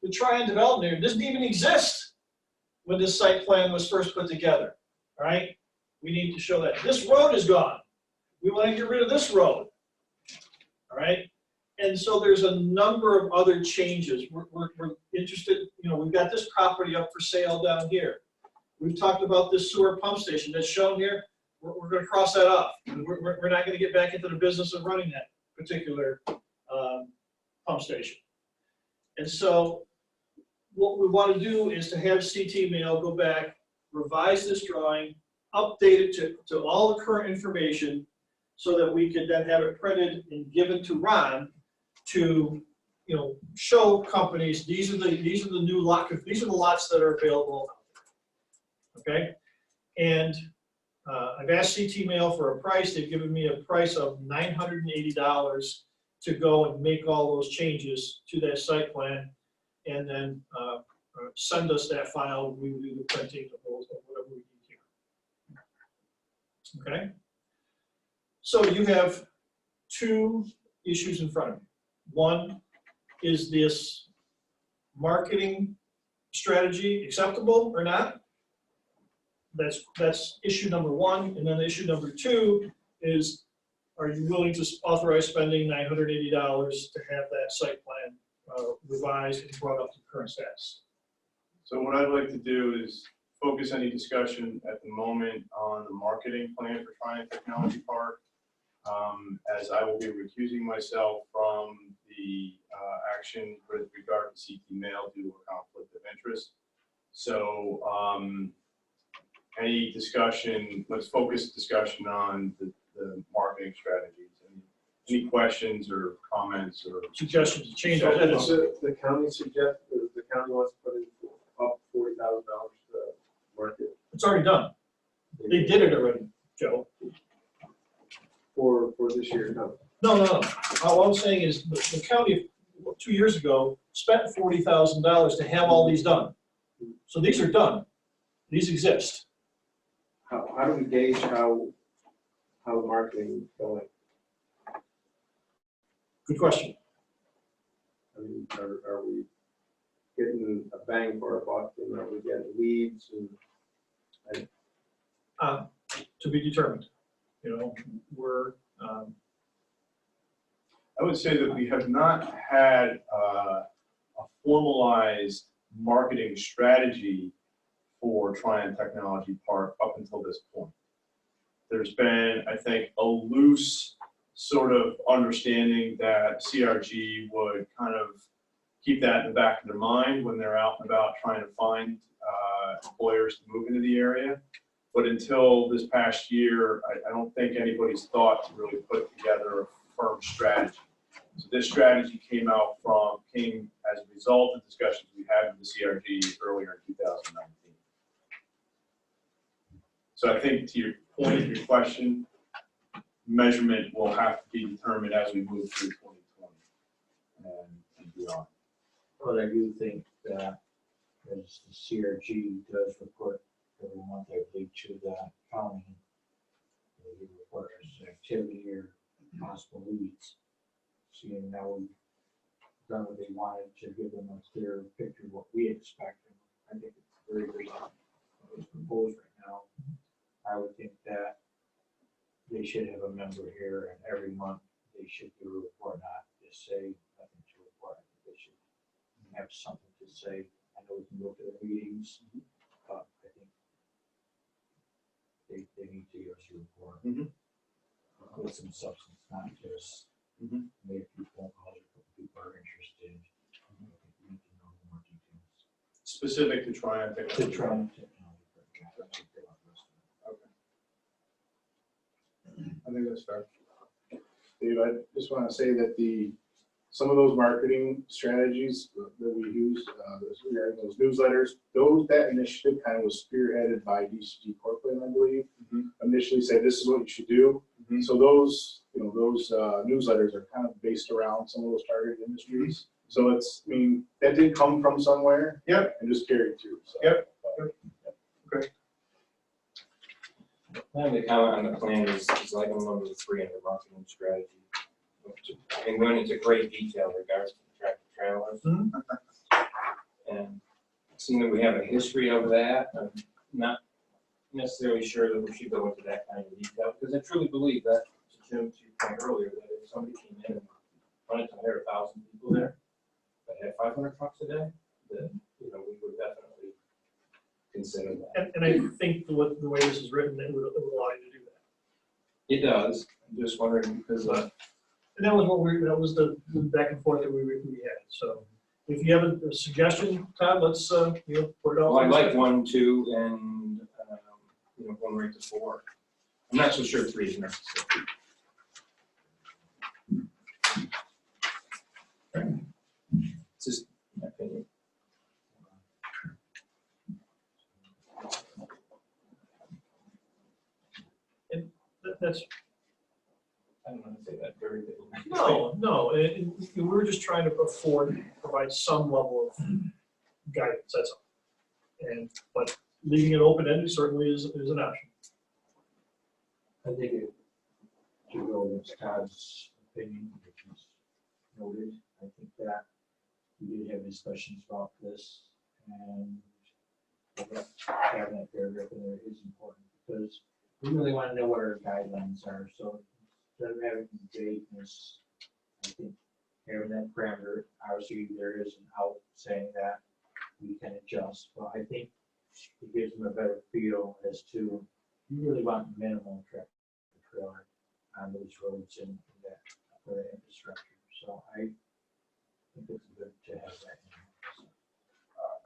The Tryon development area doesn't even exist when this site plan was first put together. All right? We need to show that. This road is gone. We want to get rid of this road. All right? And so there's a number of other changes. We're interested, you know, we've got this property up for sale down here. We've talked about this sewer pump station that's shown here. We're going to cross that off. We're not going to get back into the business of running that particular pump station. And so what we want to do is to have CT Mail go back, revise this drawing, update it to all the current information so that we could then have it printed and given to Ron to, you know, show companies these are the new lot, these are the lots that are available. Okay, and I've asked CT Mail for a price. They've given me a price of $980 to go and make all those changes to that site plan, and then send us that file. We will do the printing of those or whatever we need here. Okay. So you have two issues in front of you. One, is this marketing strategy acceptable or not? That's issue number one. And then issue number two is, are you willing to authorize spending $980 to have that site plan revised and brought up to current status? So what I'd like to do is focus any discussion at the moment on the marketing plan for Tryon Technology Park, as I will be recusing myself from the action with regard to CT Mail due to a conflict of interest. So any discussion, let's focus discussion on the marketing strategies. Any questions or comments or Suggestions to change So our the county suggests, the county wants to put in up $40,000 to market. It's already done. They did it already, Joe. For this year, no. No. All I'm saying is the county 2 years ago spent $40,000 to have all these done. So these are done. These exist. How do we gauge how the marketing is going? Good question. I mean, are we getting a bang for our buck, and are we getting leads? And to be determined. We're, I would say that we have not had a formalized marketing strategy for Tryon Technology Park up until this point. There's been, I think, a loose sort of understanding that CRG would kind of keep that in the back of their mind when they're out and about trying to find employers to move into the area. But until this past year, I don't think anybody's thought to really put together a firm strategy. So this strategy came as a result of discussions we had with the CRG earlier in 2019. So I think to your point of your question, measurement will have to be determined as we move through 2020 and beyond. But I do think that as the CRG does report every month, I believe, to the county, they report as activity or possible leads. Seeing now we've done what they wanted to give them a clear picture of what we expect. I think it's very great what was proposed right now. I would think that they should have a member here, and every month they should do a report, not just say nothing to report. I think they should have something to say. I know we can go to the meetings, but I think they need to give us a report with some substance, not just make a few phone calls or people are interested. I think we need to know more details. Specific to Tryon Technology. To try and I think that's fair. Dave, I just want to say that some of those marketing strategies that we use, regarding those newsletters, that initiative kind of was spearheaded by DCG Corporate, I believe. Initially said, this is what you should do. So those newsletters are kind of based around some of those targeted industries. So that did come from somewhere. Yep. And just carried through. So. Yep. Okay. My only comment on the plan is like on number 3 in the marketing strategy. And going into great detail in regards to the tractor trailers. And seeing that we have a history of that, I'm not necessarily sure that we should go into that kind of detail, because I truly believe that, to Jim's point earlier, that if somebody came in and wanted to hire 1,000 people there, that had 500 trucks a day, then we would definitely consider that. and I think the way this is written, it would allow you to do that. It does. I'm just wondering because And that was the back and forth that we had. So if you have a suggestion, Todd, let's put it out. well, I like 1, 2, and going right to 4. I'm not so sure 3 is necessary. It's just my opinion. And that's I don't want to say that very big. no. We were just trying to provide some level of guidance. That's all. But leaving it open-ended certainly is an option. I think it should go against Todd's opinion, which is noted. I think that we did have discussions about this, and having that paragraph in there is important because we really want to know what our guidelines are. So instead of having vagueness, I think having that parameter, obviously there is an out saying that we can adjust, but I think it gives them a better feel as to you really want minimal traffic trailer on those roads and that for the infrastructure. So I think it's good to have that in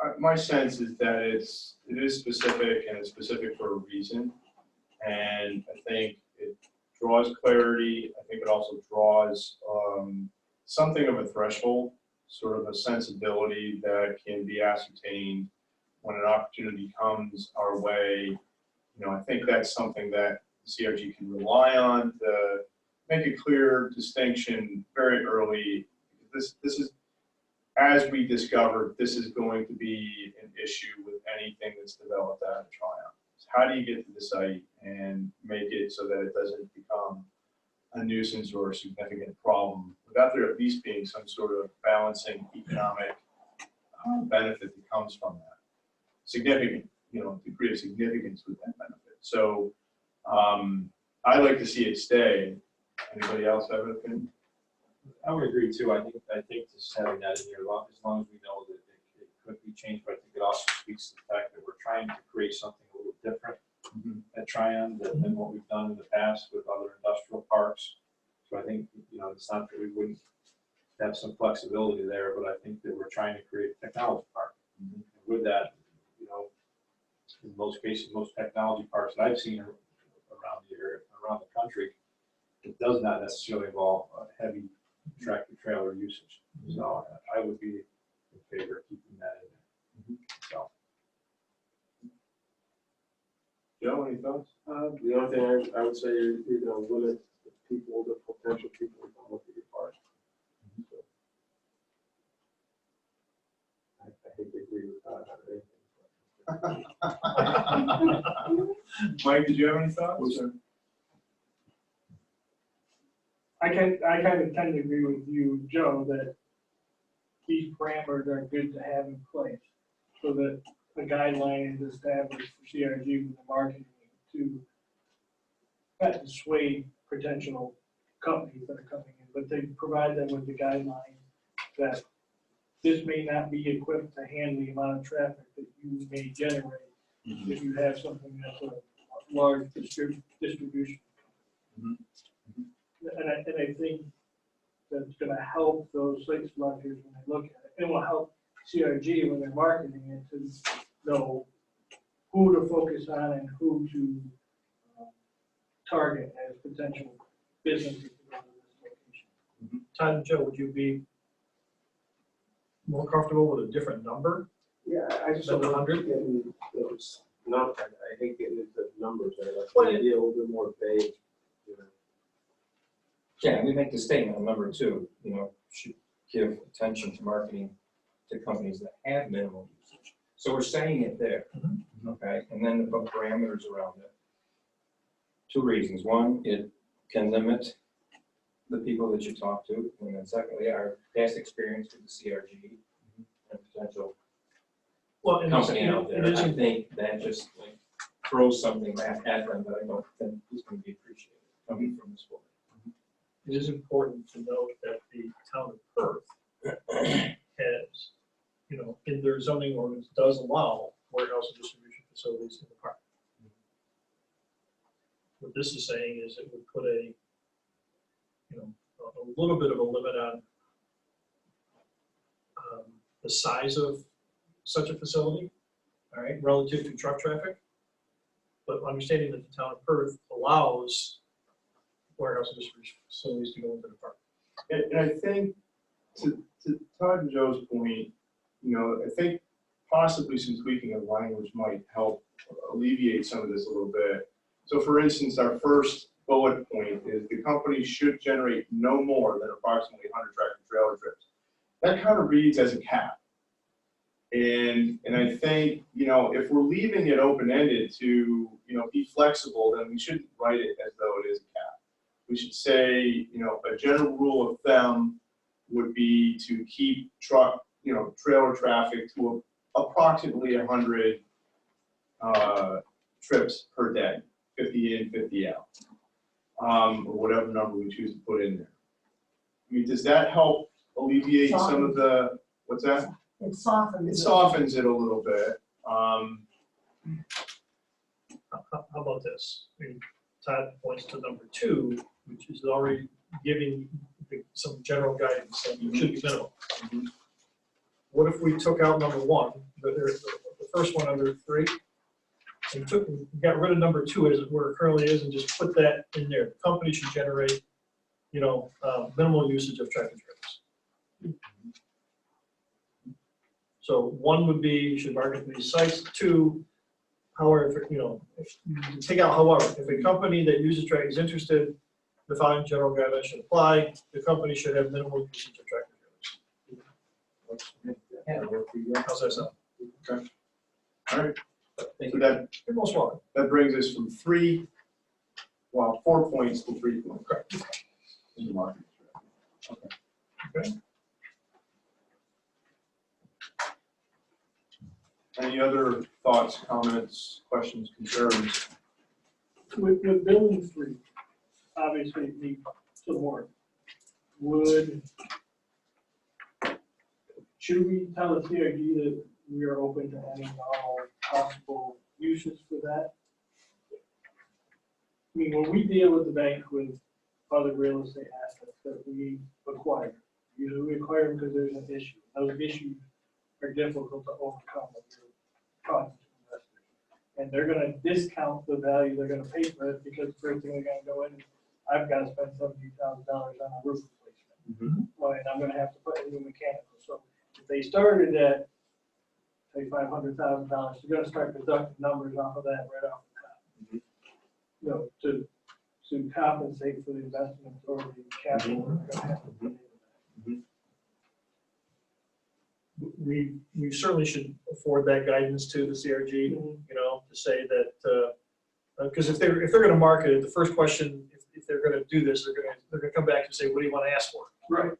there. My sense is that it is specific, and it's specific for a reason. And I think it draws clarity. I think it also draws something of a threshold, sort of a sensibility that can be ascertained when an opportunity comes our way. I think that's something that the CRG can rely on to make a clear distinction very early. This is, as we discovered, this is going to be an issue with anything that's developed out of Tryon. How do you get to the site and make it so that it doesn't become a nuisance or a significant problem without there at least being some sort of balancing economic benefit that comes from that? Significant, degree of significance with that benefit. So I'd like to see it stay. Anybody else have an opinion? I would agree too. I think just having that in here, as long as we know that it could be changed, but I think it also speaks to the fact that we're trying to create something a little different at Tryon than what we've done in the past with other industrial parks. So I think, it's not that we wouldn't have some flexibility there, but I think that we're trying to create a technology park. And with that, in most cases, most technology parks that I've seen around the area, around the country, it does not necessarily involve a heavy tractor trailer usage. So I would be in favor of keeping that in there. So. Joe, any thoughts? The only thing I would say is, limit the people, the potential people who come look at your park. So, I think they agree with that on anything. Mike, did you have any thoughts? I kind of tend to agree with you, Joe, that these parameters are good to have in place so that a guideline is established for CRG with the marketing to not dissuade potential companies that are coming in, but they provide them with the guideline that this may not be equipped to handle the amount of traffic that you may generate if you have something that's a large distribution. And I think that's gonna help those site selectors when they look at it. It will help CRG when they're marketing it to know who to focus on and who to target as potential businesses to go to this location. Todd and Joe, would you be more comfortable with a different number? Yeah, I just Than don't the want 100? getting those numbers. I hate getting into the numbers there. That's Well, maybe a little bit more vague. Yeah, we make the statement on number 2, should give attention to marketing to companies that have minimal usage. So we're saying it there, okay? And then the parameters around it. 2 reasons. One, it can limit the people that you talk to. And then secondly, our past experience with the CRG and potential Well, and company out there. it is I think that just throws something back at them that I don't think is going to be appreciated coming from this board. It is important to note that the town of Perth has, in their zoning ordinance, does allow warehouse and distribution facilities in the park. What this is saying is it would put a little bit of a limit on the size of such a facility, all right, relative to truck traffic. But understanding that the town of Perth allows warehouse and distribution facilities to go into the park. And I think to Todd and Joe's point, I think possibly some tweaking of language might help alleviate some of this a little bit. So for instance, our first bullet point is the company should generate no more than approximately 100 tractor trailer trips. That kind of reads as a cap. And I think, if we're leaving it open-ended to, be flexible, then we shouldn't write it as though it is a cap. We should say, a general rule of thumb would be to keep trailer traffic to approximately 100 trips per day, 50 in, 50 out, or whatever number we choose to put in there. I mean, does that help alleviate some of the, what's that? It softens. It softens it a little bit. How about this? I mean, Todd points to number 2, which is already giving some general guidance that it should be minimal. What if we took out number 1, the first one under 3, and got rid of number 2 as where it currently is, and just put that in there? The company should generate, minimal usage of tractor trailers. So 1 would be, you should market these sites. 2, however, take out however. If a company that uses tractor is interested, the following general guidelines should apply. The company should have minimal usage of tractor trailers. How's that sound? Okay. All right. Thank So you. that, You're most welcome. that brings us from 4 points to 3 points. Correct. In the marketing strategy. Okay. Any other thoughts, comments, questions, concerns? with building three, obviously it needs some work. Should we tell the CRG that we are open to any and all possible uses for that? I mean, when we deal with the bank with other real estate assets that we acquire, usually we acquire them because there's an issue. Those issues are difficult to overcome when you're talking to investors. And they're gonna discount the value they're gonna pay for it because the first thing they're gonna go in, I've got to spend $70,000 on a roof replacement. Well, and I'm gonna have to put in new mechanical. So if they started at, say, $500,000, they're gonna start deducting numbers off of that right off the top. You know, to compensate for the investment or the capital. We're gonna have to put into that. We certainly should afford that guidance to the CRG, you know, to say that, because if they're gonna market it, the first question, if they're gonna do this, they're gonna come back and say, what do you wanna ask for? Right.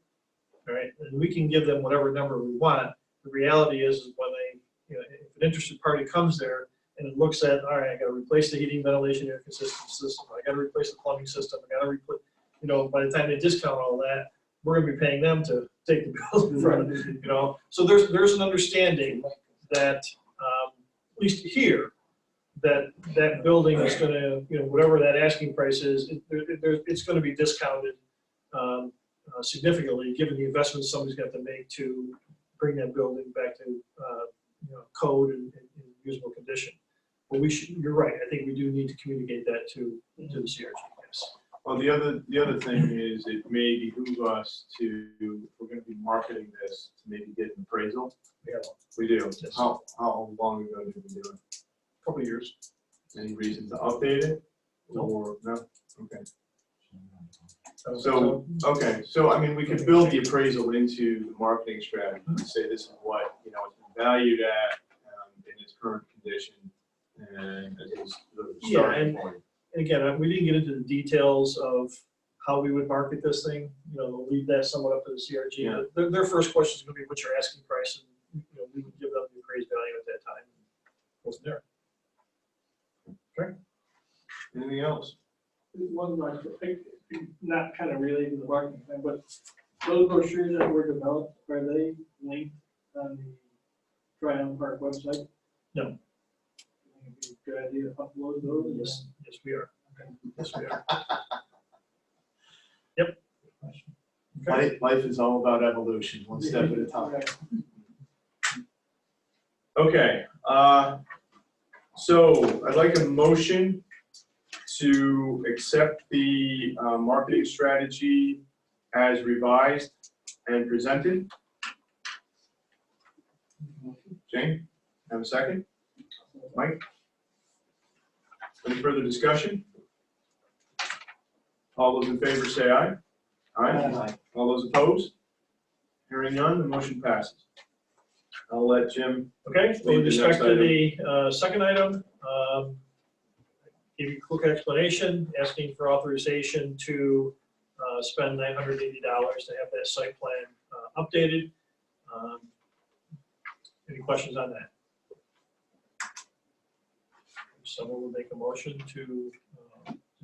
All right, and we can give them whatever number we want. The reality is when they, you know, if an interested party comes there and it looks at, all right, I gotta replace the heating, ventilation, air consistency system, I gotta replace the plumbing system, I gotta replace, you know, by the time they discount all that, we're gonna be paying them to take the bill, Right. you know? So there's an understanding that, at least here, that building is gonna, you know, whatever that asking price is, it's gonna be discounted significantly, given the investments somebody's got to make to bring that building back to, you know, code and usable condition. But you're right, I think we do need to communicate that to the CRG, yes. Well, the other thing is it may behoove us to, if we're gonna be marketing this, to maybe get an appraisal. Yeah. We do. Yes. How long ago did we do it? Couple of years. Any reason to update it? No. Or, no? Okay. So, Okay, so I mean, we could build the appraisal into the marketing strategy and say this is what, you know, it's been valued at in its current condition and as is the Yeah, starting point. and again, we didn't get into the details of how we would market this thing, you know, we'll leave that somewhat up to the CRG. Yeah. Their first question is gonna be, what's your asking price? And, you know, we would give them the appraised value at that time. Go from there. Okay. Anything else? One last, not kind of related to the marketing thing, but those brochures that were developed, are they linked on the Tryon Park website? No. It'd be a good idea to upload those. Yes, we are. Okay. Yes, we are. Yep. Life is all about evolution, one step at a time. Right. Okay, so I'd like a motion to accept the marketing strategy as revised and presented. Jane, have a second? Mike? Any further discussion? All those in favor say aye. Aye. All those opposed? Hearing none, the motion passes. I'll let Jim. Okay, so with respect to the second item, give you a quick explanation, asking for authorization to spend $980 to have that site plan updated. Any questions on that? If someone will make a motion to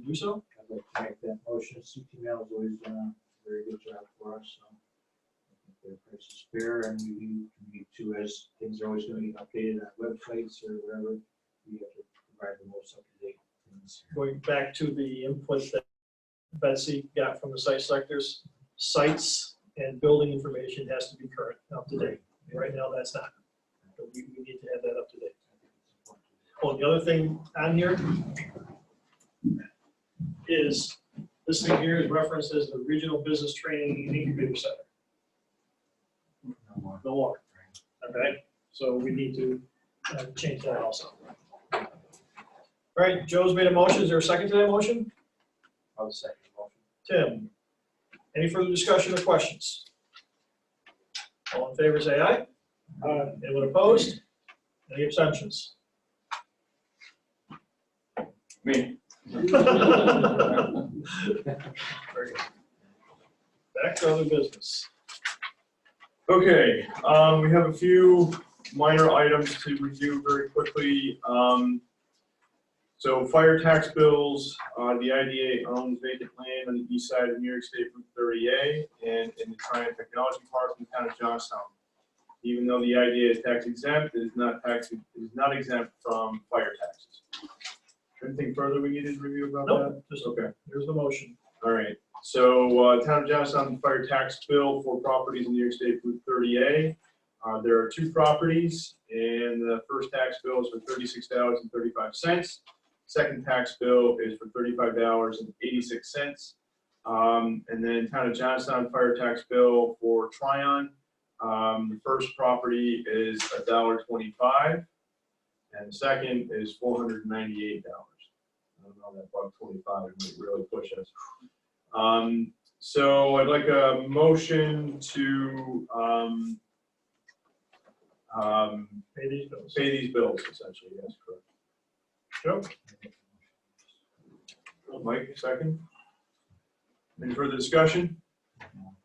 do so? I'd like to make that motion. CTML has always done a very good job for us, so I think their price is fair, and we need to, as things are always going to be updated on websites or whatever, we have to provide the most up-to-date things. Going back to the input that Betsy got from the site selectors, sites and building information has to be current, up to date. Right now, that's not. But we need to have that up to date. Oh, the other thing on here is, this thing here is referenced as the Regional Business Training and Incubator Center. No longer. Okay, so we need to change that also. All right, Joe's made a motion. Is there a second to that motion? I'll second the motion. Tim, any further discussion or questions? All in favor, say aye. Anyone opposed? Any abstentions? Me. Very good. Back to other business. Okay, we have a few minor items to review very quickly. So fire tax bills, the IDA owns vacant land on the east side of New York State Route 30A and in the Triumph Technology Park in the town of Johnstown. Even though the IDA is tax exempt, it is not exempt from fire taxes. Anything further we needed to review about that? Nope, just, Okay. here's the motion. All right, so town of Johnstown fire tax bill for properties in New York State Route 30A. There are 2 properties, and the first tax bill is for $36.35. Second tax bill is for $35.86. And then town of Johnstown fire tax bill for Tryon. The first property is $1.25, and the second is $498. I don't know, that $1.25 might really push us. So I'd like a motion to Pay these bills. pay these bills, essentially, yes, correct. Joe? Mike, second. Any further discussion?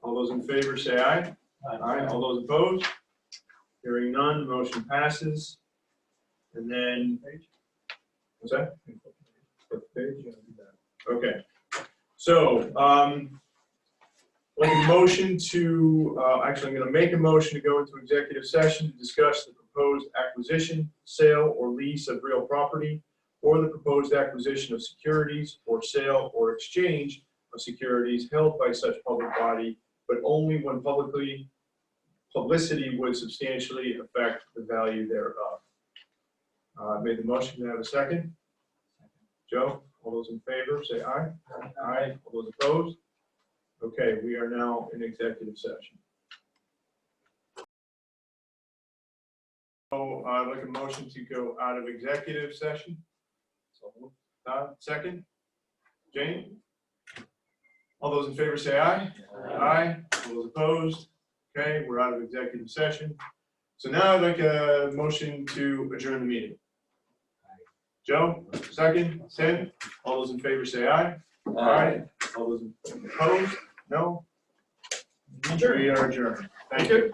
All those in favor say aye. Aye. All those opposed? Hearing none, the motion passes. And then, what's that? Flip the page? Okay. So, like a motion to, actually, I'm going to make a motion to go into executive session to discuss the proposed acquisition, sale, or lease of real property, or the proposed acquisition of securities, or sale or exchange of securities held by such public body, but only when publicity would substantially affect the value thereof. Made the motion. Can I have a second? Joe, all those in favor, say aye. Aye. All those opposed? Okay, we are now in executive session. So I'd like a motion to go out of executive session. Todd, second. Jane? All those in favor say aye. Aye. All those opposed? Okay, we're out of executive session. So now I'd like a motion to adjourn the meeting. Joe, second. Tim? All those in favor say aye. Aye. All those opposed? No? We are adjourned. Thank you.